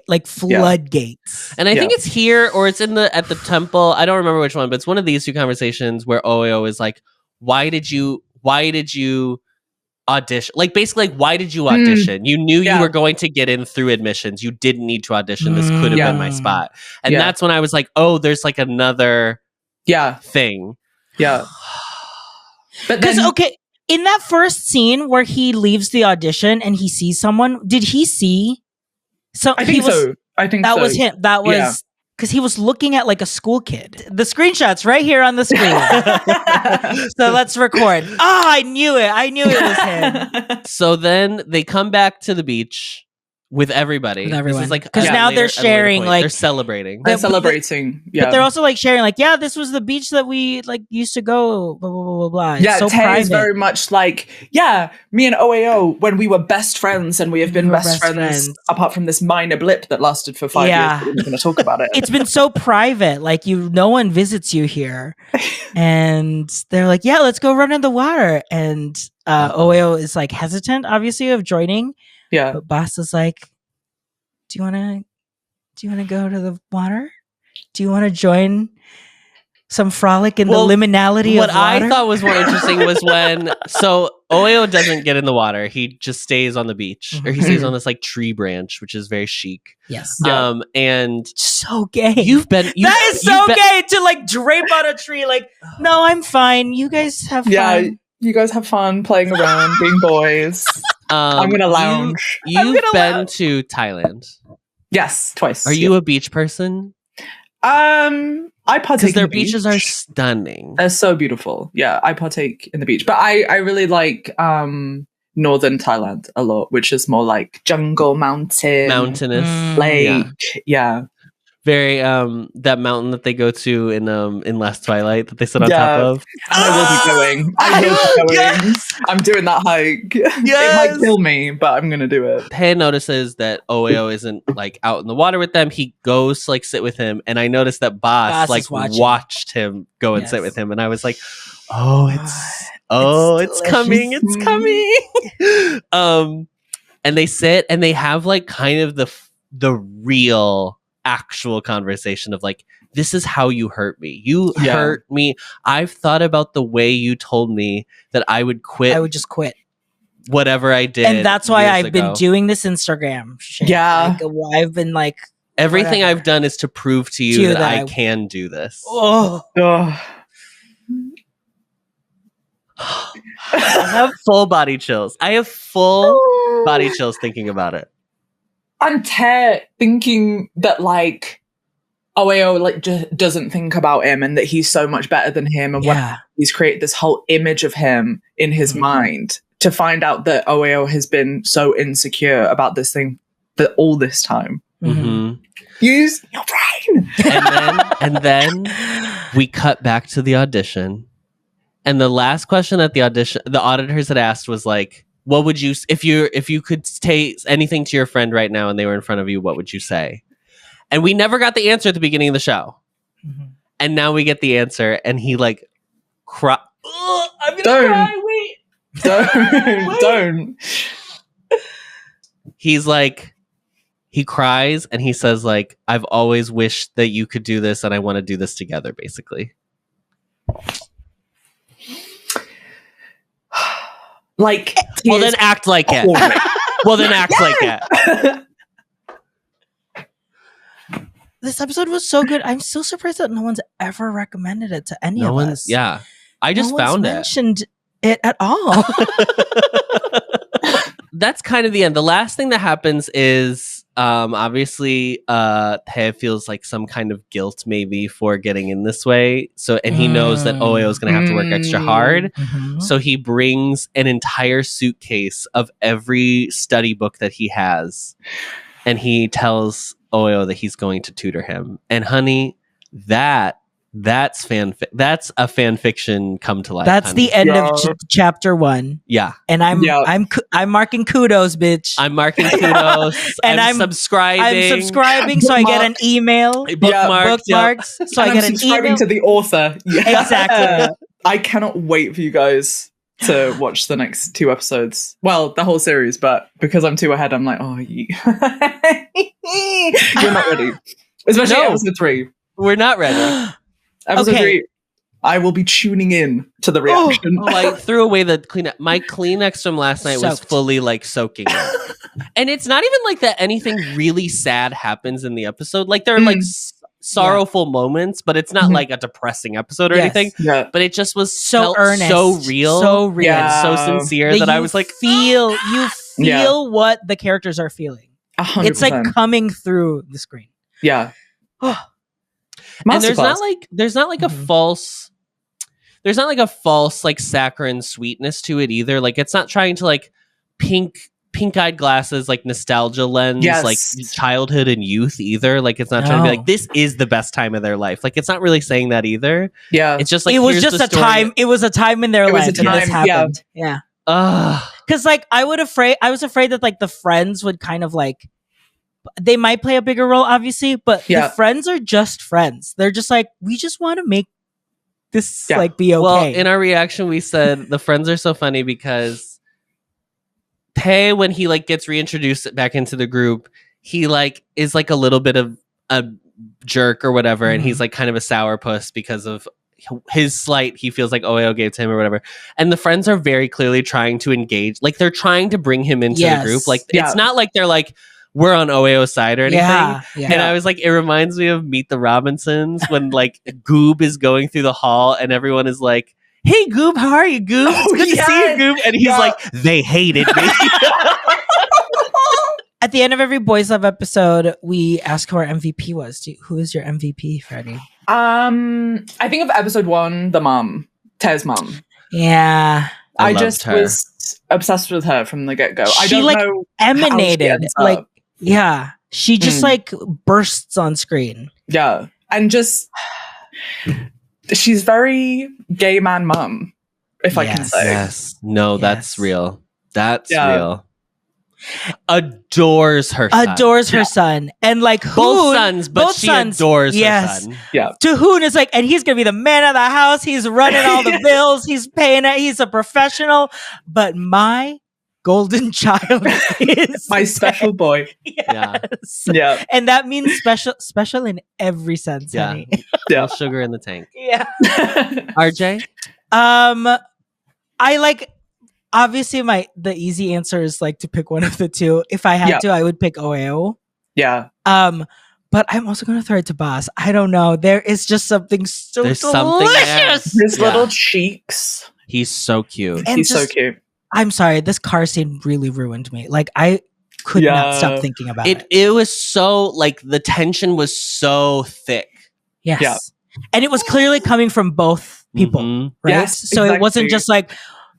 And I think it's here or it's at the temple. I don't remember which one, but it's one of these 2 conversations where Oeo is like, why did you audition? Like basically like, why did you audition? You knew you were going to get in through admissions. You didn't need to audition. This could have been my spot. And that's when I was like, oh, there's like another thing. Yeah. But then in that first scene where he leaves the audition and he sees someone, did he see? I think so. That was him. That was because he was looking at like a school kid. The screenshot's right here on the screen. So let's record. Oh, I knew it. I knew it was him. So then they come back to the beach with everybody. With everyone. This is like because now they're sharing, like they're celebrating. They're celebrating. But they're also like sharing, like, yeah, this was the beach that we like used to go. Blah blah blah blah blah. It's so Tay private. is very much like, yeah, me and OAO when we were best friends, and we have been best friends apart from this minor blip that lasted for 5 years. We're not going to talk about it. It's been so private. Like no one visits you here, and they're like, yeah, let's go run in the water. And OAO is like hesitant, obviously, of joining. Yeah, but Boss is like, do you want to go to the water? Do you want to join some frolic in the liminality of water? What I thought was more interesting was when OAO doesn't get in the water. He just stays on the beach, or he stays on this like tree branch, which is very chic. Yes. And so gay. That is so gay to like drape on a tree. Like, no, I'm fine. You guys have fun. Yeah, you guys have fun playing around, being boys. I'm gonna lounge. You've been to Thailand. Yes, twice. Are you a beach person? I partake because their beaches are stunning. They're so beautiful. Yeah, I partake in the beach, but I really like northern Thailand a lot, which is more like jungle, mountainous, lake. Yeah. Very that mountain that they go to in Last Twilight that they sit on top of. And I will be going. I'm doing that hike. Yes! It might kill me, but I'm gonna do it. Tay notices that OAO isn't like out in the water with them. He goes to like sit with him, and I noticed that Boss like watched him go and sit with him, and I was like, it's coming. And they sit and they have like kind of the real actual conversation of like, this is how you hurt me. You hurt me. I've thought about the way you told me that I would quit. I would just quit whatever I did. And that's why I've been doing this Instagram shit. Yeah. Like, I've been like, everything I've done is to prove to you that I can do this. I have full body chills. I have full body chills thinking about it. I'm thinking that like OAO like just doesn't think about him, and that he's so much better than him, and he's created this whole image of him in his mind, to find out that OAO has been so insecure about this thing for all this time. Use your brain. And then we cut back to the audition, and the last question at the audition the auditors had asked was like, what would you, if you could say anything to your friend right now and they were in front of you, what would you say? And we never got the answer at the beginning of the show. And now we get the answer, and he like cry. I'm gonna cry. Wait. Don't. He's like, he cries and he says like, I've always wished that you could do this, and I want to do this together, basically. Like, well, then act like it. Well, then act like it. This episode was so good. I'm still surprised that no one's ever recommended it to any of us. Yeah, I just found mentioned it at all. That's kind of the end. The last thing that happens is obviously Tay feels like some kind of guilt maybe for getting in this way. So, and he knows that OAO is going to have to work extra hard. So he brings an entire suitcase of every study book that he has, and he tells OAO that he's going to tutor him. And honey, that's a fan fiction come to life. That's the end of chapter 1. Yeah. And I'm marking kudos, bitch. I'm marking kudos. And I'm subscribing. So I get an email. Bookmarks. So I get an email to the author. Yeah. Exactly. I cannot wait for you guys to watch the next 2 episodes. Well, the whole series, but because I'm 2 ahead, I'm like, you're not ready. Especially episode 3. We're not ready. Episode 3, I will be tuning in to the reaction. I threw away the Kleenex. My Kleenex from last night was fully like soaking it. And it's not even like that anything really sad happens in the episode. Like there are like sorrowful moments, but it's not like a depressing episode or anything. Yeah. But it just was so earnest, so real, and so sincere that I was like, you feel what the characters are feeling. 100%. It's like coming through the screen. Yeah. And there's not like a false like saccharine sweetness to it either. Like it's not trying to like pink-eyed glasses, like nostalgia lens, Yes. like childhood and youth either. Like it's not trying to be like, this is the best time of their life. Like it's not really saying that either. Yeah. It's just like, it was just a time. It was a time in their life that this happened. Yeah. Because like I was afraid that like the friends would kind of like, they might play a bigger role, obviously, but the friends are just friends. They're just like, we just want to make this like be okay. Well, in our reaction, we said the friends are so funny because Tae, when he like gets reintroduced back into the group, he like is like a little bit of a jerk or whatever, and he's like kind of a sourpuss because of his slight he feels like OAO gave to him or whatever. And the friends are very clearly trying to engage, like they're trying to bring him into the group. Like it's not like they're like, we're on OAO's side or anything. And I was like, it reminds me of Meet the Robinsons when like Goob is going through the hall and everyone is like, hey Goob, how are you, Goob? It's good to see you, Goob. And he's like, they hated me. At the end of every Boys Love episode, we ask who our MVP was. Who is your MVP, Freddie? I think of episode 1, the mom, Tae's mom. Yeah. I just was obsessed with her from the get-go. I don't know emanated like up. Yeah, she just like bursts on screen. Yeah, and just she's very gay man mum, if I can say. Yes, no, that's real. That's real. Adores her son, and like both sons, but she adores her son. Yeah, Tahoon is like, and he's gonna be the man of the house. He's running all the bills. He's paying it. He's a professional. But my golden child is my special boy. Yes. Yeah, and that means special in every sense. Yeah, honey. Yeah, sugar in the tank. Yeah. RJ, I like. Obviously, the easy answer is like to pick one of the two. If I had to, I would pick OAO. Yeah. But I'm also going to throw it to Boss. I don't know. There is just something so delicious. His little cheeks. He's so cute. And he's so cute. I'm sorry. This car scene really ruined me. Like I could not stop thinking about it. It was so like the tension was so thick. Yes. Yeah. And it was clearly coming from both people, right? Yes, so it wasn't just like.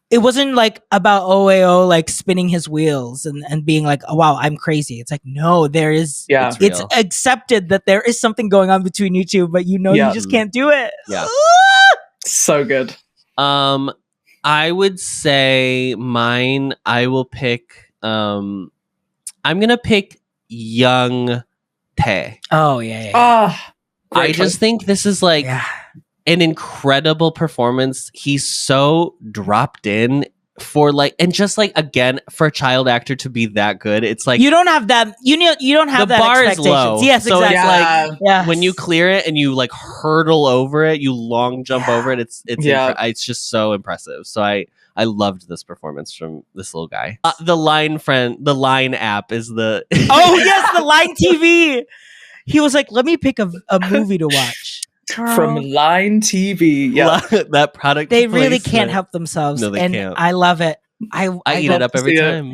It wasn't like about OAO like spinning his wheels and being like, oh, wow, I'm crazy. It's like, no, there is, it's accepted that there is something going on between you two, but you just can't do it. Yeah. So good. I would say mine, I will pick, I'm going to pick young Tae. Oh, yeah. I just think this is like... an incredible performance. He's so dropped in for like, and just like again for a child actor to be that good. It's like you don't have that. You don't have the that bar is low. Yes, so exactly. It's like when you clear it and you like hurdle over it, you long jump over it. It's just so impressive. So I loved this performance from this little guy. The Line app is the oh yes, the Line TV. He was like, let me pick a movie to watch. From Line TV. Yeah. That product. They really can't help themselves. No, they can't. I love it. I eat it up every time.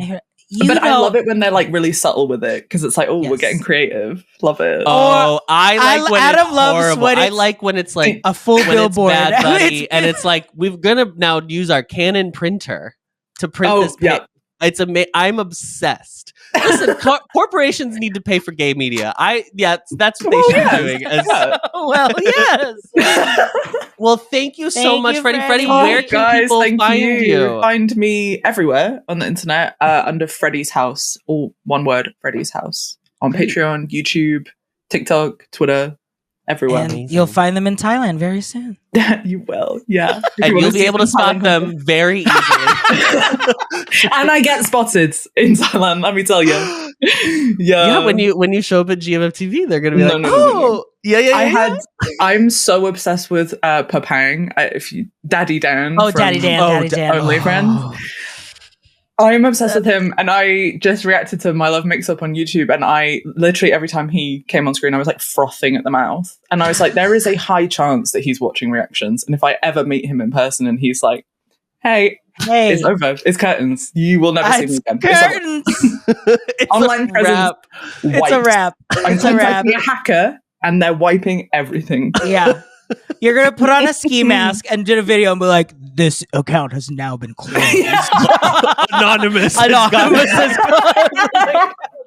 I love it when they're like really subtle with it because it's like, oh, we're getting creative. Love it. Oh, I like when Adam it's loves horrible. when I like when it's like a full billboard. It's Bad Buddy, and it's like we're gonna now use our Canon printer to print this. Yeah. It's I'm obsessed. Listen, corporations need to pay for gay media. That's what they should be doing. Well, yes. Well, thank you so much, Freddie. Freddie, where can people find you? Find me everywhere on the internet under Freddie's House, all one word, Freddie's House, on Patreon, YouTube, TikTok, Twitter, everywhere. And you'll find them in Thailand very soon. You will, yeah. And you'll be able to spot them very easily. And I get spotted in Thailand, let me tell you. Yeah, when you show up at GMF TV, they're gonna be no. Yeah. I'm so obsessed with Papang. Daddy Dan. Daddy Dan. OnlyFriends. I'm obsessed with him, and I just reacted to My Love Mix-Up on YouTube, and I literally every time he came on screen, I was like frothing at the mouth, and I was like, there is a high chance that he's watching reactions, and if I ever meet him in person, and he's like, hey, it's over, it's curtains, you will never see me again. Curtains. It's online presence. It's a wrap. I'm contacting a hacker, and they're wiping everything. Yeah. You're gonna put on a ski mask and do a video and be like, "This account has now been closed." Anonymous. Is closed.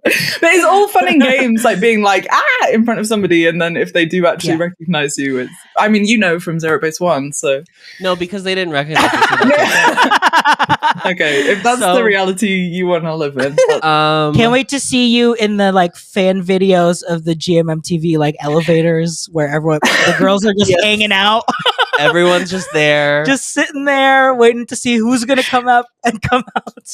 But it's all fun and games, like being like in front of somebody, and then if they do actually recognize you, it's. I mean, from 0 Base 1, so no, because they didn't recognize you. Okay, if that's the reality you want to live in. Can't wait to see you in the like fan videos of the GMMTV like elevators where the girls are just hanging out. Everyone's just there, just sitting there waiting to see who's gonna come up and come out.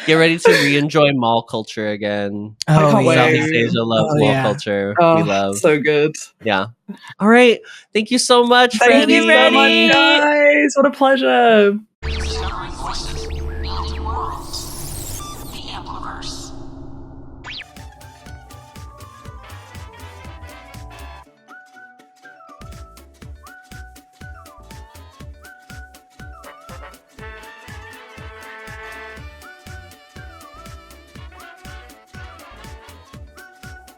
Get ready to re-enjoy mall culture again. Southeast Asia loves mall culture. We love. So good. Yeah. All right. Thank you so much, Freddie. Thank you so much, guys. What a pleasure. The Ampliverse.